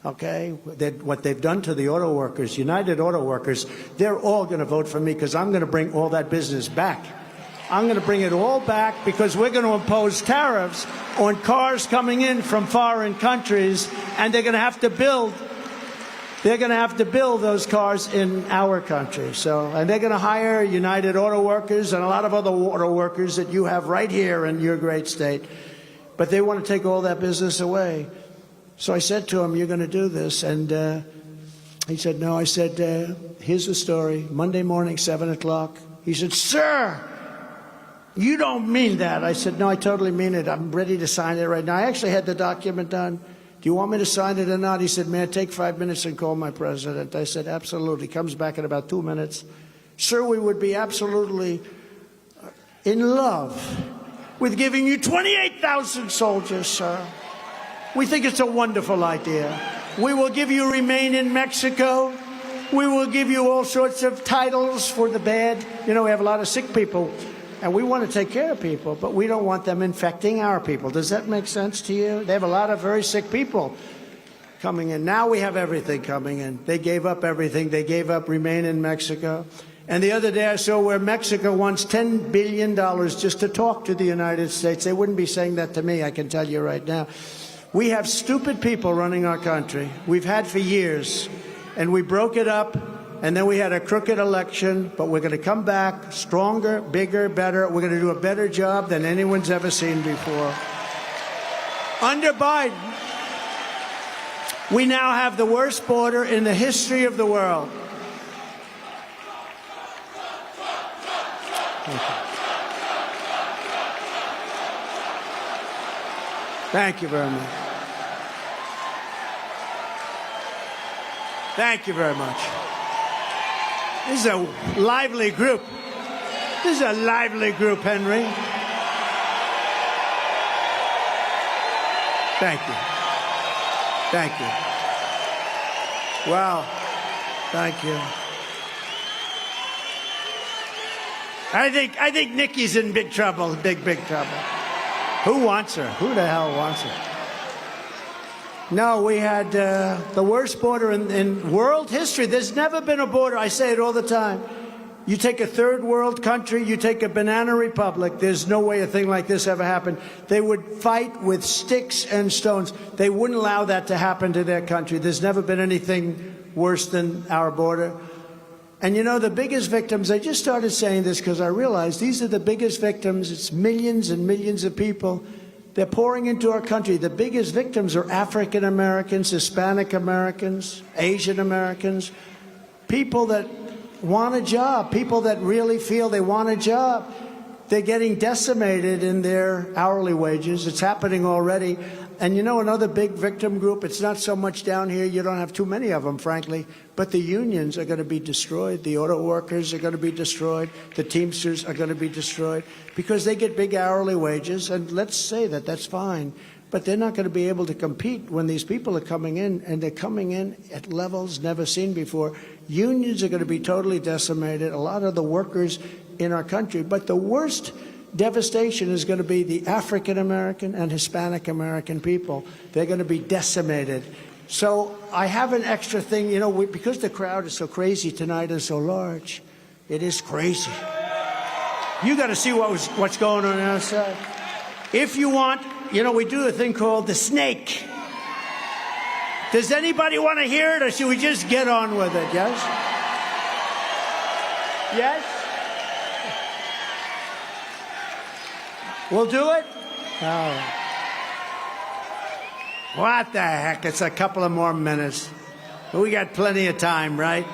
Okay? What they've done to the auto workers, United Auto Workers, they're all going to vote for me, because I'm going to bring all that business back. I'm going to bring it all back, because we're going to impose tariffs on cars coming in from foreign countries, and they're going to have to build those cars in our country. So, and they're going to hire United Auto Workers and a lot of other auto workers that you have right here in your great state. But they want to take all that business away. So I said to him, you're going to do this? And he said, no. I said, here's the story. Monday morning, 7 o'clock. He said, sir, you don't mean that. I said, no, I totally mean it. I'm ready to sign it right now. I actually had the document done. Do you want me to sign it or not? He said, may I take 5 minutes and call my president? I said, absolutely. Comes back in about 2 minutes. Sir, we would be absolutely in love with giving you 28,000 soldiers, sir. We think it's a wonderful idea. We will give you remain in Mexico. We will give you all sorts of titles for the bad. You know, we have a lot of sick people, and we want to take care of people, but we don't want them infecting our people. Does that make sense to you? They have a lot of very sick people coming in. Now we have everything coming in. They gave up everything. They gave up remain in Mexico. And the other day I saw where Mexico wants $10 billion just to talk to the United States. They wouldn't be saying that to me, I can tell you right now. We have stupid people running our country. We've had for years, and we broke it up, and then we had a crooked election, but we're going to come back stronger, bigger, better. We're going to do a better job than anyone's ever seen before. Under Biden, we now have the worst border in the history of the world. Thank you very much. Thank you very much. This is a lively group. This is a lively group, Henry. Thank you. Thank you. Wow. Thank you. I think Nikki's in big trouble, big trouble. Who wants her? Who the hell wants her? No, we had the worst border in world history. There's never been a border. I say it all the time. You take a third world country, you take a banana republic, there's no way a thing like this ever happened. They would fight with sticks and stones. They wouldn't allow that to happen to their country. There's never been anything worse than our border. And you know, the biggest victims, I just started saying this because I realized these are the biggest victims. It's millions and millions of people. They're pouring into our country. The biggest victims are African Americans, Hispanic Americans, Asian Americans, people that want a job, people that really feel they want a job. They're getting decimated in their hourly wages. It's happening already. And you know, another big victim group, it's not so much down here. You don't have too many of them, frankly. But the unions are going to be destroyed. The auto workers are going to be destroyed. The Teamsters are going to be destroyed because they get big hourly wages. And let's say that that's fine. But they're not going to be able to compete when these people are coming in, and they're coming in at levels never seen before. Unions are going to be totally decimated. A lot of the workers in our country. But the worst devastation is going to be the African American and Hispanic American people. They're going to be decimated. So I have an extra thing, you know, because the crowd is so crazy tonight and so large. It is crazy. You got to see what's going on outside. If you want, you know, we do a thing called the snake. Does anybody want to hear it, or should we just get on with it? Yes? Yes? We'll do it? All right. What the heck? It's a couple of more minutes. We got plenty of time, right?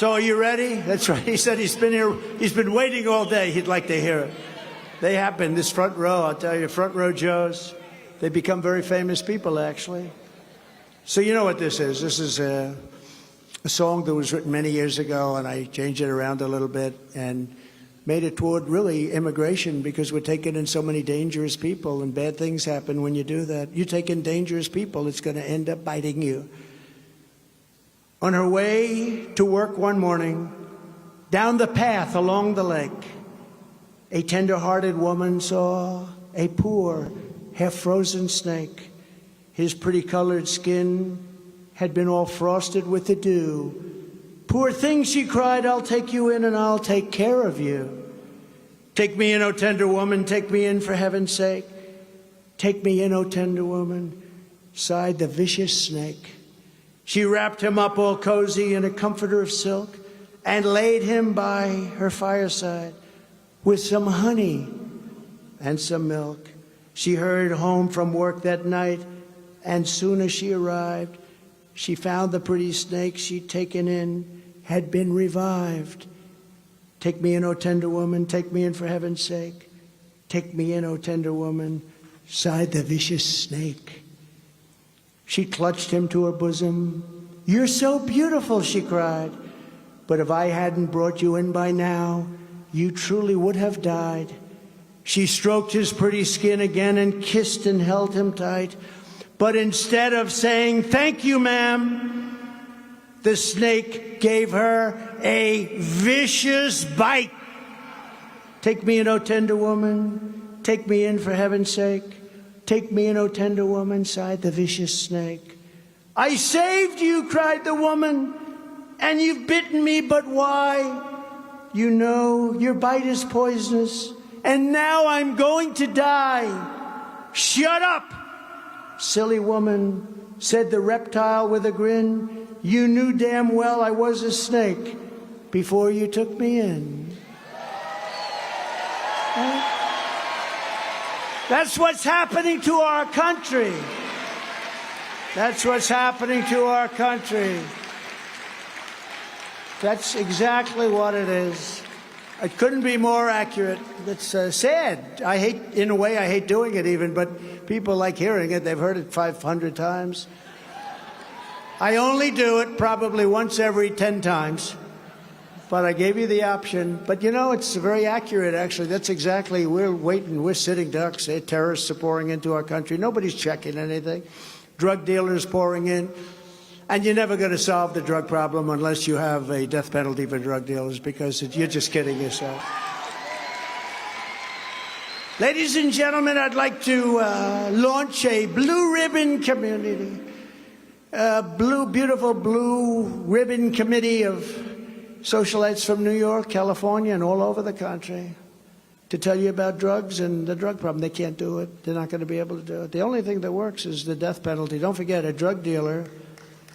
So are you ready? That's right. He said he's been waiting all day. He'd like to hear it. They happen, this front row, I'll tell you, front row Joes, they become very famous people, actually. So you know what this is. This is a song that was written many years ago, and I changed it around a little bit and made it toward really immigration, because we're taking in so many dangerous people, and bad things happen when you do that. You take in dangerous people, it's going to end up biting you. On her way to work one morning, down the path along the lake, a tender-hearted woman saw a poor, half-frozen snake. His pretty-colored skin had been all frosted with the dew. "Poor thing," she cried, "I'll take you in and I'll take care of you." "Take me in, O tender woman, take me in for heaven's sake. Take me in, O tender woman," sighed the vicious snake. She wrapped him up all cozy in a comforter of silk and laid him by her fireside with some honey and some milk. She hurried home from work that night, and soon as she arrived, she found the pretty snake she'd taken in had been revived. "Take me in, O tender woman, take me in for heaven's sake. Take me in, O tender woman," sighed the vicious snake. She clutched him to her bosom. "You're so beautiful," she cried, "but if I hadn't brought you in by now, you truly would have died." She stroked his pretty skin again and kissed and held him tight. But instead of saying, "Thank you, ma'am," the snake gave her a vicious bite. "Take me in, O tender woman, take me in for heaven's sake. Take me in, O tender woman," sighed the vicious snake. "I saved you," cried the woman, "and you've bitten me, but why? You know your bite is poisonous, and now I'm going to die." "Shut up, silly woman," said the reptile with a grin. "You knew damn well I was a snake before you took me in." That's what's happening to our country. That's what's happening to our country. That's exactly what it is. It couldn't be more accurate. It's sad. In a way, I hate doing it even, but people like hearing it. They've heard it 500 times. I only do it probably once every 10 times, but I gave you the option. But you know, it's very accurate, actually. That's exactly, we're waiting, we're sitting ducks. Terrorists are pouring into our country. Nobody's checking anything. Drug dealers pouring in. And you're never going to solve the drug problem unless you have a death penalty for drug dealers, because you're just kidding yourself. Ladies and gentlemen, I'd like to launch a blue ribbon community. Beautiful blue ribbon committee of socialites from New York, California, and all over the country to tell you about drugs and the drug problem. They can't do it. They're not going to be able to do it. The only thing that works is the death penalty. Don't forget, a drug dealer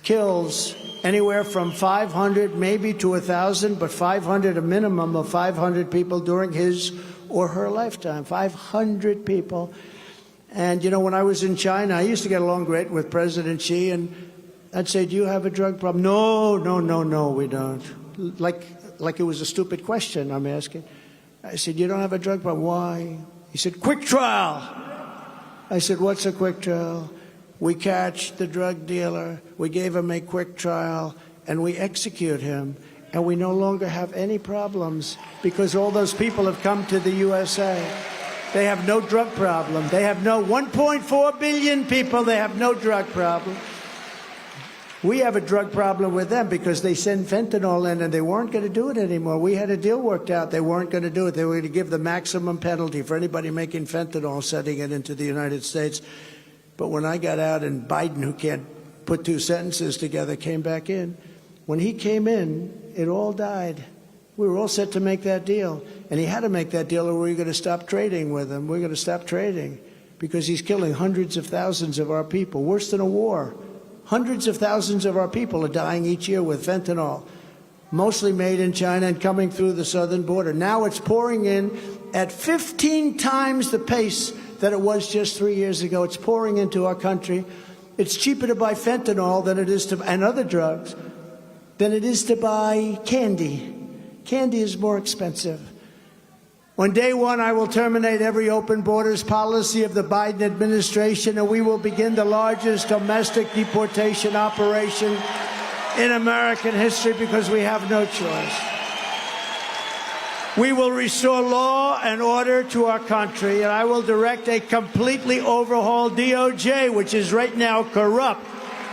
kills anywhere from 500 maybe to 1,000, but 500, a minimum of 500 people during his or her lifetime. 500 people. And, you know, when I was in China, I used to get along great with President Xi, and I'd say, "Do you have a drug problem?" No, we don't. Like it was a stupid question I'm asking. I said, "You don't have a drug problem. Why?" He said, "Quick trial." I said, "What's a quick trial?" "We catch the drug dealer, we gave him a quick trial, and we execute him, and we no longer have any problems because all those people have come to the USA. They have no drug problem. They have no 1.4 billion people. They have no drug problem. We have a drug problem with them because they send fentanyl in, and they weren't going to do it anymore. We had a deal worked out. They weren't going to do it. They were going to give the maximum penalty for anybody making fentanyl, sending it into the United States. But when I got out and Biden, who can't put two sentences together, came back in, when he came in, it all died. We were all set to make that deal. And he had to make that deal, or we were going to stop trading with him. We're going to stop trading because he's killing hundreds of thousands of our people, worse than a war. Hundreds of thousands of our people are dying each year with fentanyl, mostly made in China and coming through the southern border. Now it's pouring in at 15 times the pace that it was just 3 years ago. It's pouring into our country. It's cheaper to buy fentanyl than it is to, and other drugs, than it is to buy candy. Candy is more expensive. On day one, I will terminate every open borders policy of the Biden administration, and we will begin the largest domestic deportation operation in American history because we have no choice. We will restore law and order to our country, and I will direct a completely overhauled DOJ, which is right now corrupt,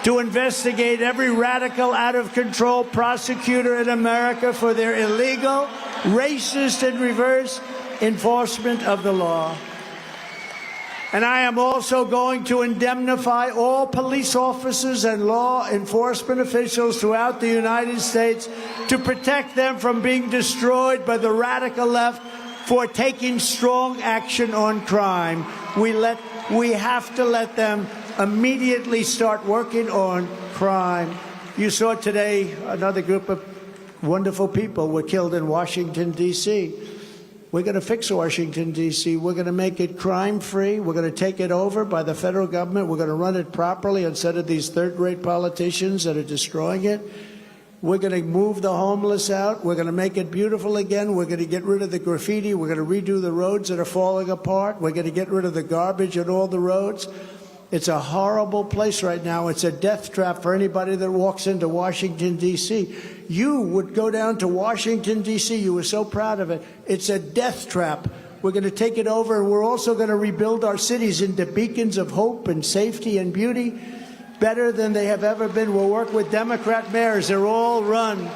to investigate every radical, out-of-control prosecutor in America for their illegal, racist, and reverse enforcement of the law. And I am also going to indemnify all police officers and law enforcement officials throughout the United States to protect them from being destroyed by the radical left for taking strong action on crime. We have to let them immediately start working on crime. You saw today another group of wonderful people were killed in Washington, D.C. We're going to fix Washington, D.C. We're going to make it crime-free. We're going to take it over by the federal government. We're going to run it properly instead of these third-rate politicians that are destroying it. We're going to move the homeless out. We're going to make it beautiful again. We're going to get rid of the graffiti. We're going to redo the roads that are falling apart. We're going to get rid of the garbage on all the roads. It's a horrible place right now. It's a death trap for anybody that walks into Washington, D.C. You would go down to Washington, D.C. You were so proud of it. It's a death trap. We're going to take it over. We're also going to rebuild our cities into beacons of hope and safety and beauty, better than they have ever been. We'll work with Democrat mayors. They're all run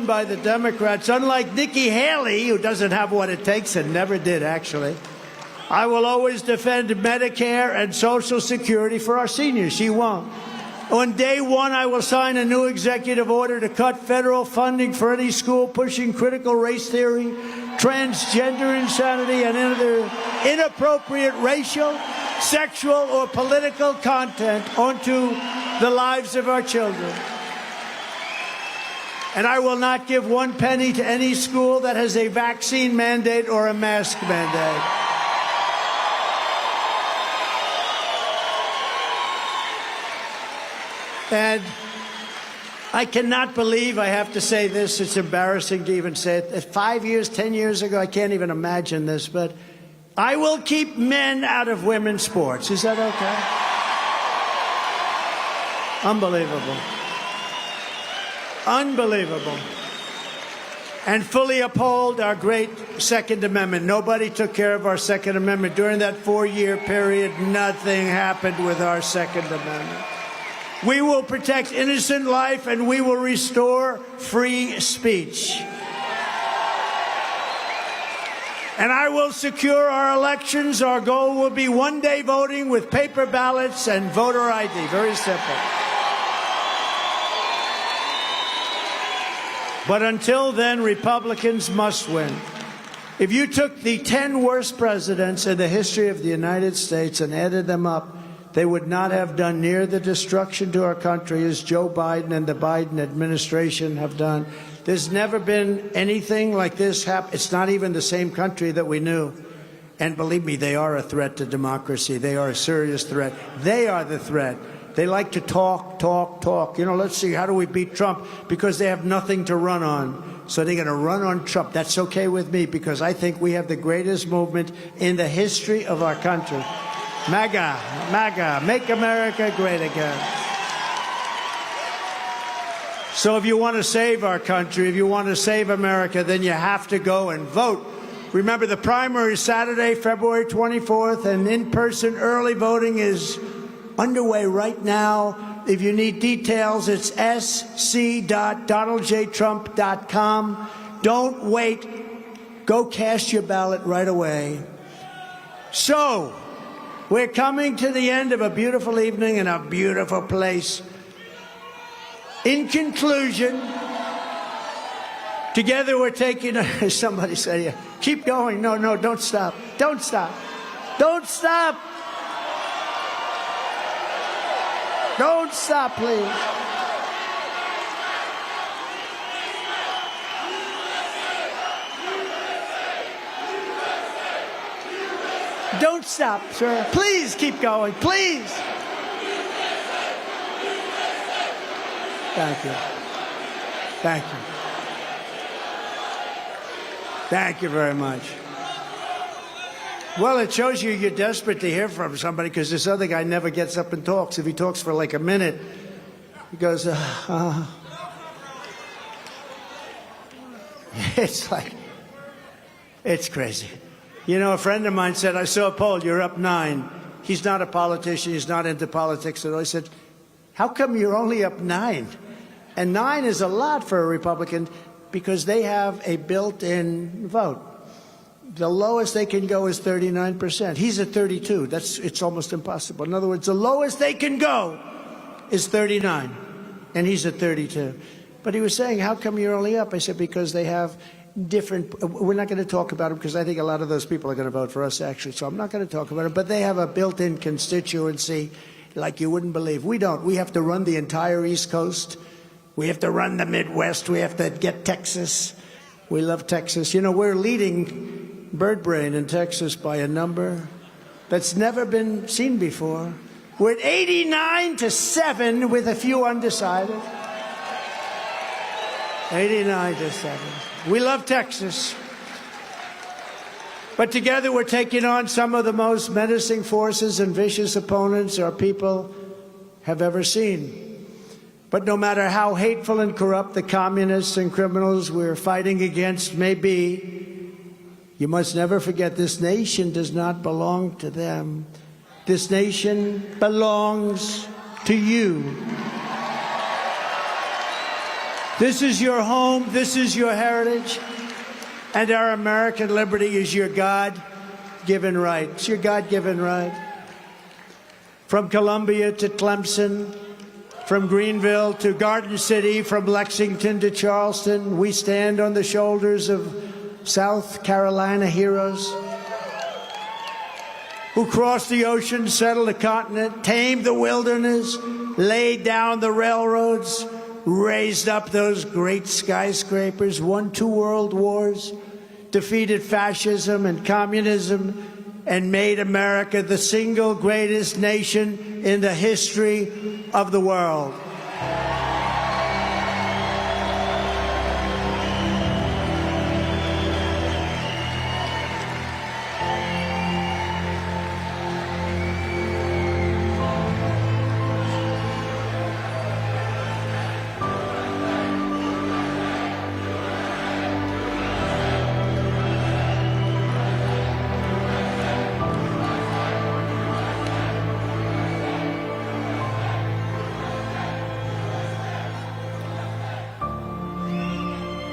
by the Democrats, unlike Nikki Haley, who doesn't have what it takes and never did, actually. I will always defend Medicare and Social Security for our seniors. She won't. On day one, I will sign a new executive order to cut federal funding for any school pushing critical race theory, transgender insanity, and other inappropriate racial, sexual, or political content onto the lives of our children. And I will not give one penny to any school that has a vaccine mandate or a mask mandate. And I cannot believe I have to say this. It's embarrassing to even say it. 5 years, 10 years ago, I can't even imagine this, but I will keep men out of women's sports. Is that okay? Unbelievable. Unbelievable. And fully uphold our great Second Amendment. Nobody took care of our Second Amendment. During that 4-year period, nothing happened with our Second Amendment. We will protect innocent life, and we will restore free speech. And I will secure our elections. Our goal will be one-day voting with paper ballots and voter ID. Very simple. But until then, Republicans must win. If you took the 10 worst presidents in the history of the United States and added them up, they would not have done near the destruction to our country as Joe Biden and the Biden administration have done. There's never been anything like this happen. It's not even the same country that we knew. And believe me, they are a threat to democracy. They are a serious threat. They are the threat. They like to talk, talk, talk. You know, let's see, how do we beat Trump? Because they have nothing to run on. So they're going to run on Trump. That's okay with me, because I think we have the greatest movement in the history of our country. MAGA, MAGA, make America great again. So if you want to save our country, if you want to save America, then you have to go and vote. Remember, the primary is Saturday, February 24th, and in-person early voting is underway right now. If you need details, it's sc.donaldjtrump.com. Don't wait. Go cast your ballot right away. So, we're coming to the end of a beautiful evening in a beautiful place. In conclusion, together we're taking, somebody said, keep going. No, no, don't stop. Don't stop. Don't stop. Don't stop, please. Don't stop, sir. Please keep going. Please. Thank you. Thank you. Thank you very much. Well, it shows you you're desperate to hear from somebody, because this other guy never gets up and talks. If he talks for like a minute, he goes, It's like, it's crazy. You know, a friend of mine said, I saw a poll, you're up 9. He's not a politician, he's not into politics at all. I said, how come you're only up 9? And 9 is a lot for a Republican, because they have a built-in vote. The lowest they can go is 39%. He's at 32. It's almost impossible. In other words, the lowest they can go is 39, and he's at 32. But he was saying, how come you're only up? I said, because they have different, we're not going to talk about them, because I think a lot of those people are going to vote for us, actually, so I'm not going to talk about it. But they have a built-in constituency like you wouldn't believe. We don't. We have to run the entire East Coast. We have to run the Midwest. We have to get Texas. We love Texas. You know, we're leading bird brain in Texas by a number that's never been seen before. We're at 89-7 with a few undecided. 89-7. We love Texas. But together we're taking on some of the most menacing forces and vicious opponents our people have ever seen. But no matter how hateful and corrupt the communists and criminals we're fighting against may be, you must never forget this nation does not belong to them. This nation belongs to you. This is your home, this is your heritage, and our American liberty is your God-given right. It's your God-given right. From Columbia to Clemson, from Greenville to Garden City, from Lexington to Charleston, we stand on the shoulders of South Carolina heroes who crossed the ocean, settled the continent, tamed the wilderness, laid down the railroads, raised up those great skyscrapers, won 2 world wars, defeated fascism and communism, and made America the single greatest nation in the history of the world.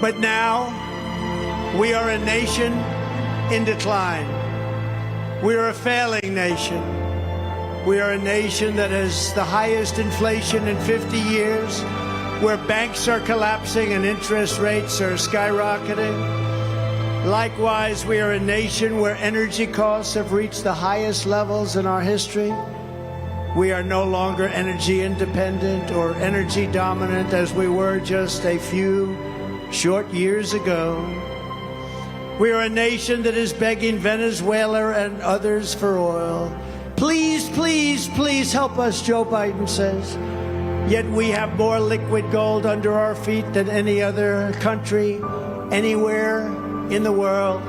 But now, we are a nation in decline. We are a failing nation. We are a nation that has the highest inflation in 50 years, where banks are collapsing and interest rates are skyrocketing. Likewise, we are a nation where energy costs have reached the highest levels in our history. We are no longer energy independent or energy dominant as we were just a few short years ago. We are a nation that is begging Venezuela and others for oil. Please, please, please help us, Joe Biden says. Yet we have more liquid gold under our feet than any other country anywhere in the world.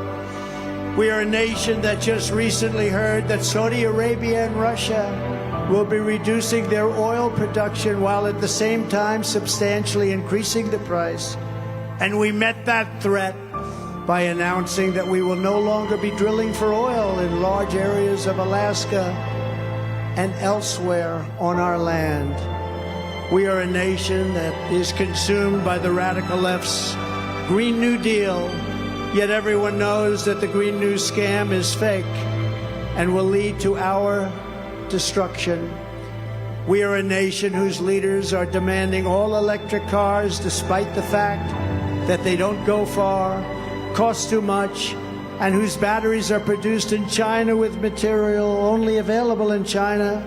We are a nation that just recently heard that Saudi Arabia and Russia will be reducing their oil production while at the same time substantially increasing the price. And we met that threat by announcing that we will no longer be drilling for oil in large areas of Alaska and elsewhere on our land. We are a nation that is consumed by the radical left's Green New Deal, yet everyone knows that the Green New scam is fake and will lead to our destruction. We are a nation whose leaders are demanding all electric cars despite the fact that they don't go far, cost too much, and whose batteries are produced in China with material only available in China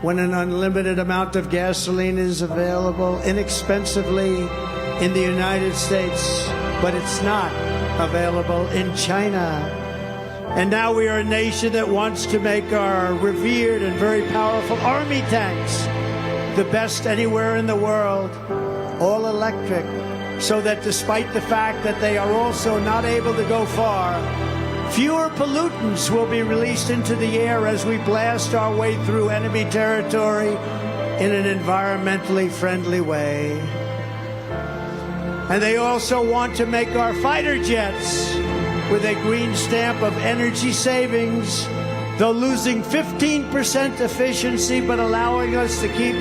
when an unlimited amount of gasoline is available inexpensively in the United States, but it's not available in China. And now we are a nation that wants to make our revered and very powerful Army tanks the best anywhere in the world, all electric, so that despite the fact that they are also not able to go far, fewer pollutants will be released into the air as we blast our way through enemy territory in an environmentally friendly way. And they also want to make our fighter jets with a green stamp of energy savings, though losing 15% efficiency, but allowing us to keep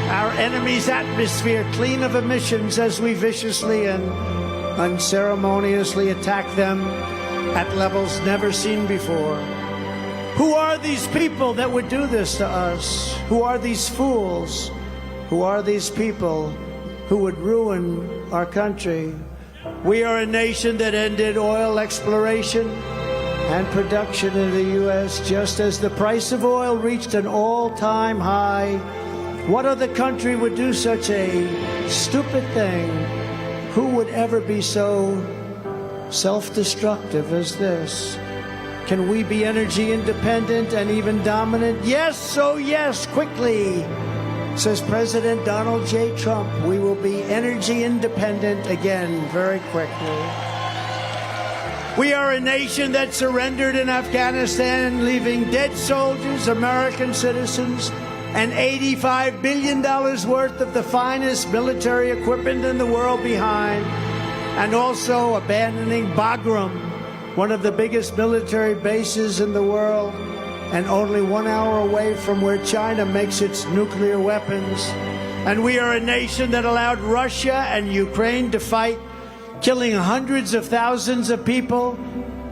our enemy's atmosphere clean of emissions as we viciously and unceremoniously attack them at levels never seen before. Who are these people that would do this to us? Who are these fools? Who are these people who would ruin our country? We are a nation that ended oil exploration and production in the U.S. just as the price of oil reached an all-time high. What other country would do such a stupid thing? Who would ever be so self-destructive as this? Can we be energy independent and even dominant? Yes, oh yes, quickly, says President Donald J. Trump. We will be energy independent again very quickly. We are a nation that surrendered in Afghanistan, leaving dead soldiers, American citizens, and $85 billion worth of the finest military equipment in the world behind, and also abandoning Bagram, one of the biggest military bases in the world, and only 1 hour away from where China makes its nuclear weapons. And we are a nation that allowed Russia and Ukraine to fight, killing hundreds of thousands of people,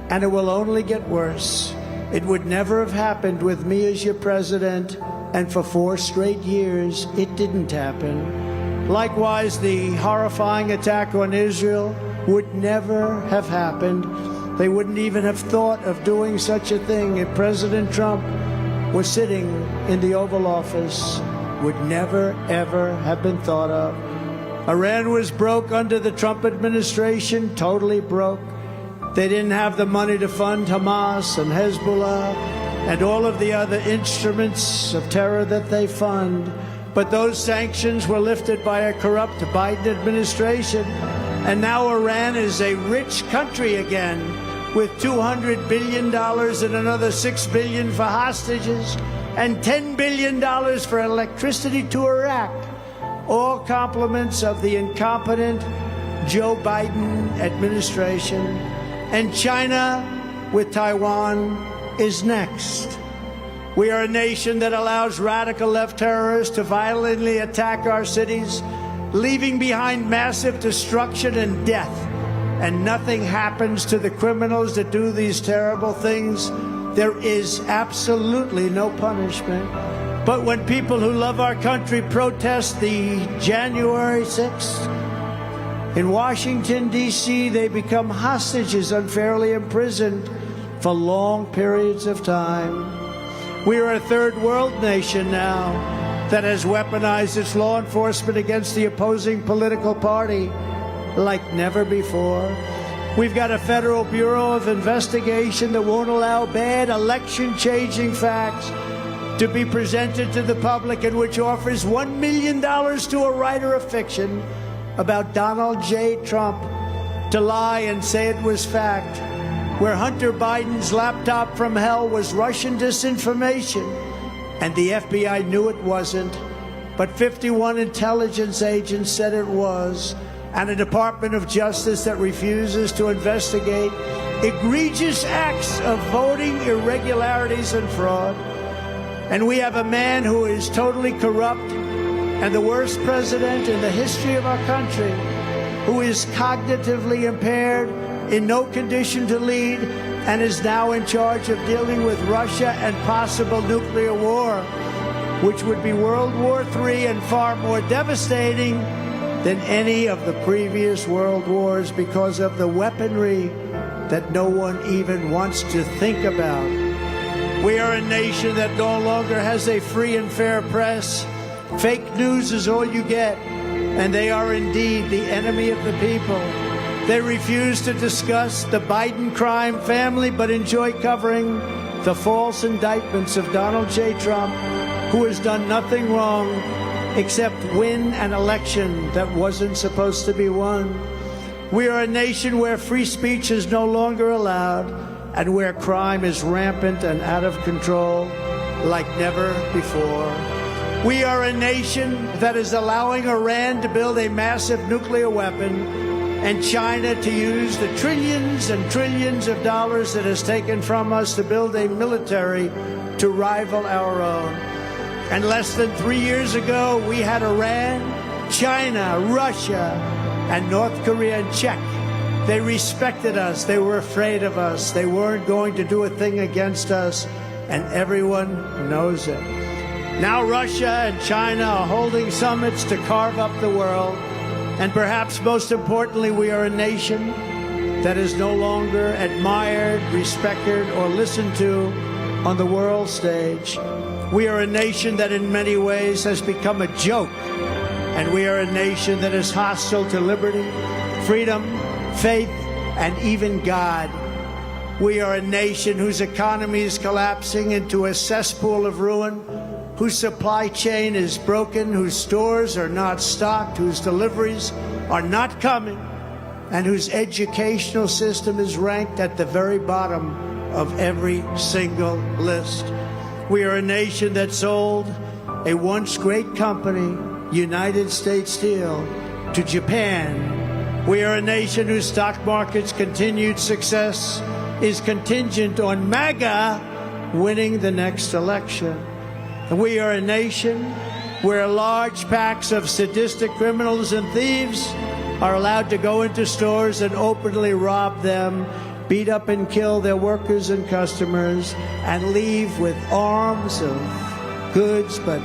and it will only get worse. It would never have happened with me as your president, and for 4 straight years, it didn't happen. Likewise, the horrifying attack on Israel would never have happened. They wouldn't even have thought of doing such a thing if President Trump was sitting in the Oval Office. Would never, ever have been thought of. Iran was broke under the Trump administration, totally broke. They didn't have the money to fund Hamas and Hezbollah and all of the other instruments of terror that they fund. But those sanctions were lifted by a corrupt Biden administration. And now Iran is a rich country again, with $200 billion and another $6 billion for hostages and $10 billion for electricity to Iraq. All compliments of the incompetent Joe Biden administration. And China, with Taiwan, is next. We are a nation that allows radical left terrorists to violently attack our cities, leaving behind massive destruction and death. And nothing happens to the criminals that do these terrible things. There is absolutely no punishment. But when people who love our country protest the January 6th in Washington, D.C., they become hostages, unfairly imprisoned for long periods of time. We are a third world nation now that has weaponized its law enforcement against the opposing political party like never before. We've got a Federal Bureau of Investigation that won't allow bad election-changing facts to be presented to the public, and which offers $1 million to a writer of fiction about Donald J. Trump to lie and say it was fact, where Hunter Biden's laptop from hell was Russian disinformation, and the FBI knew it wasn't, but 51 intelligence agents said it was, and a Department of Justice that refuses to investigate egregious acts of voting irregularities and fraud. And we have a man who is totally corrupt and the worst president in the history of our country, who is cognitively impaired, in no condition to lead, and is now in charge of dealing with Russia and possible nuclear war, which would be World War III and far more devastating than any of the previous world wars because of the weaponry that no one even wants to think about. We are a nation that no longer has a free and fair press. Fake news is all you get, and they are indeed the enemy of the people. They refuse to discuss the Biden crime family, but enjoy covering the false indictments of Donald J. Trump, who has done nothing wrong except win an election that wasn't supposed to be won. We are a nation where free speech is no longer allowed and where crime is rampant and out of control like never before. We are a nation that is allowing Iran to build a massive nuclear weapon and China to use the trillions and trillions of dollars it has taken from us to build a military to rival our own. And less than 3 years ago, we had Iran, China, Russia, and North Korea in check. They respected us. They were afraid of us. They weren't going to do a thing against us, and everyone knows it. Now Russia and China are holding summits to carve up the world, and perhaps most importantly, we are a nation that is no longer admired, respected, or listened to on the world stage. We are a nation that in many ways has become a joke, and we are a nation that is hostile to liberty, freedom, faith, and even God. We are a nation whose economy is collapsing into a cesspool of ruin, whose supply chain is broken, whose stores are not stocked, whose deliveries are not coming, and whose educational system is ranked at the very bottom of every single list. We are a nation that sold a once great company, United States Steel, to Japan. We are a nation whose stock market's continued success is contingent on MAGA winning the next election. And we are a nation where large packs of sadistic criminals and thieves are allowed to go into stores and openly rob them, beat up and kill their workers and customers, and leave with arms of goods, but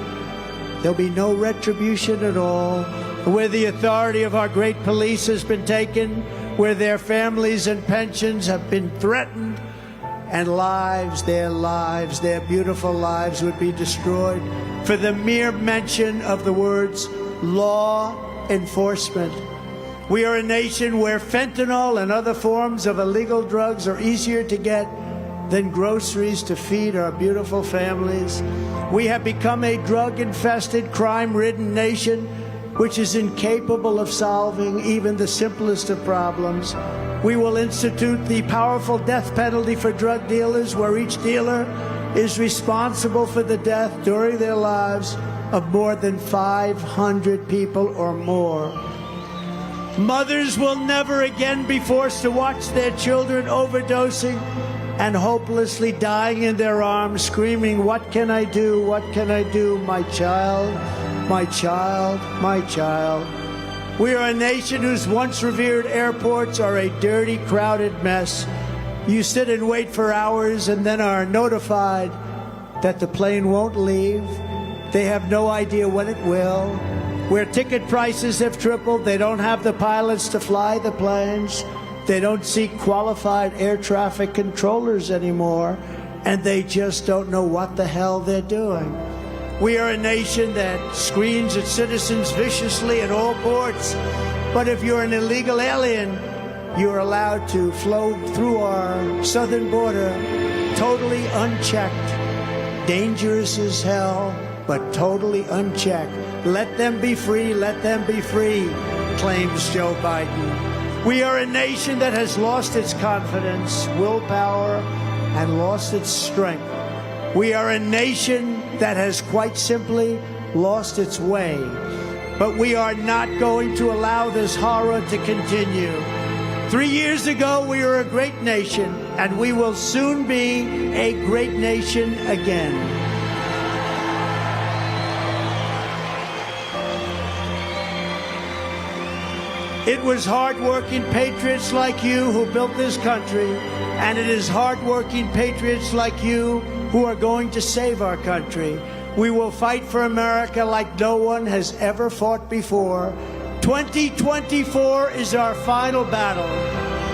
there'll be no retribution at all. Where the authority of our great police has been taken, where their families and pensions have been threatened, and their beautiful lives would be destroyed for the mere mention of the words law enforcement. We are a nation where fentanyl and other forms of illegal drugs are easier to get than groceries to feed our beautiful families. We have become a drug-infested, crime-ridden nation which is incapable of solving even the simplest of problems. We will institute the powerful death penalty for drug dealers, where each dealer is responsible for the death during their lives of more than 500 people or more. Mothers will never again be forced to watch their children overdosing and hopelessly dying in their arms, screaming, "What can I do? What can I do? My child, my child, my child." We are a nation whose once revered airports are a dirty, crowded mess. You sit and wait for hours and then are notified that the plane won't leave. They have no idea when it will. Where ticket prices have tripled, they don't have the pilots to fly the planes. They don't seek qualified air traffic controllers anymore, and they just don't know what the hell they're doing. We are a nation that screens its citizens viciously at all ports, but if you're an illegal alien, you're allowed to flow through our southern border totally unchecked. Dangerous as hell, but totally unchecked. Let them be free, let them be free, claims Joe Biden. We are a nation that has lost its confidence, willpower, and lost its strength. We are a nation that has quite simply lost its way. But we are not going to allow this horror to continue. 3 years ago, we were a great nation, and we will soon be a great nation again. It was hard-working patriots like you who built this country, and it is hard-working patriots like you who are going to save our country. We will fight for America like no one has ever fought before. 2024 is our final battle.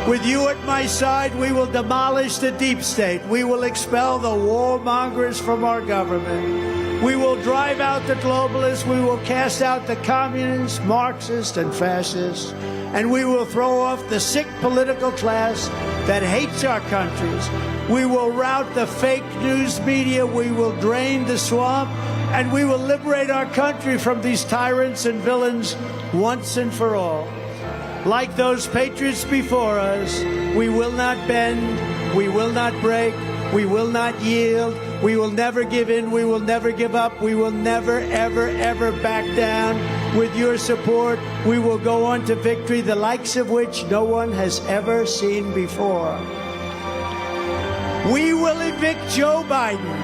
With you at my side, we will demolish the deep state. We will expel the warmongers from our government. We will drive out the globalists. We will cast out the communists, Marxists, and fascists. and we will throw off the sick political class that hates our countries. We will rout the fake news media. We will drain the swamp, and we will liberate our country from these tyrants and villains once and for all. Like those patriots before us, we will not bend, we will not break, we will not yield, we will never give in, we will never give up, we will never, ever, ever back down. With your support, we will go on to victory, the likes of which no one has ever seen before. We will evict Joe Biden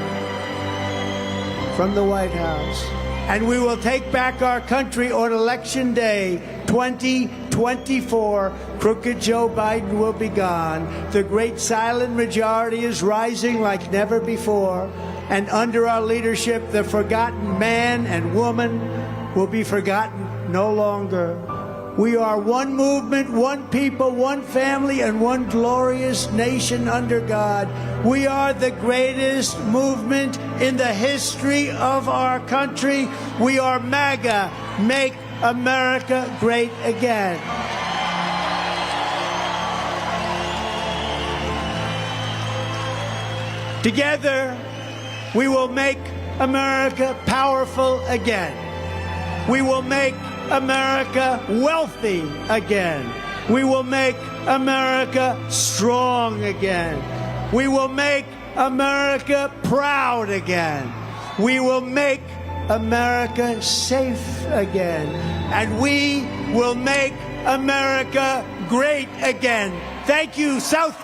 from the White House, and we will take back our country on Election Day 2024. Crooked Joe Biden will be gone. The great silent majority is rising like never before, and under our leadership, the forgotten man and woman will be forgotten no longer. We are one movement, one people, one family, and one glorious nation under God. We are the greatest movement in the history of our country. We are MAGA, Make America Great Again. Together, we will make America powerful again. We will make America wealthy again. We will make America strong again. We will make America proud again. We will make America safe again. And we will make America great again. Thank you, South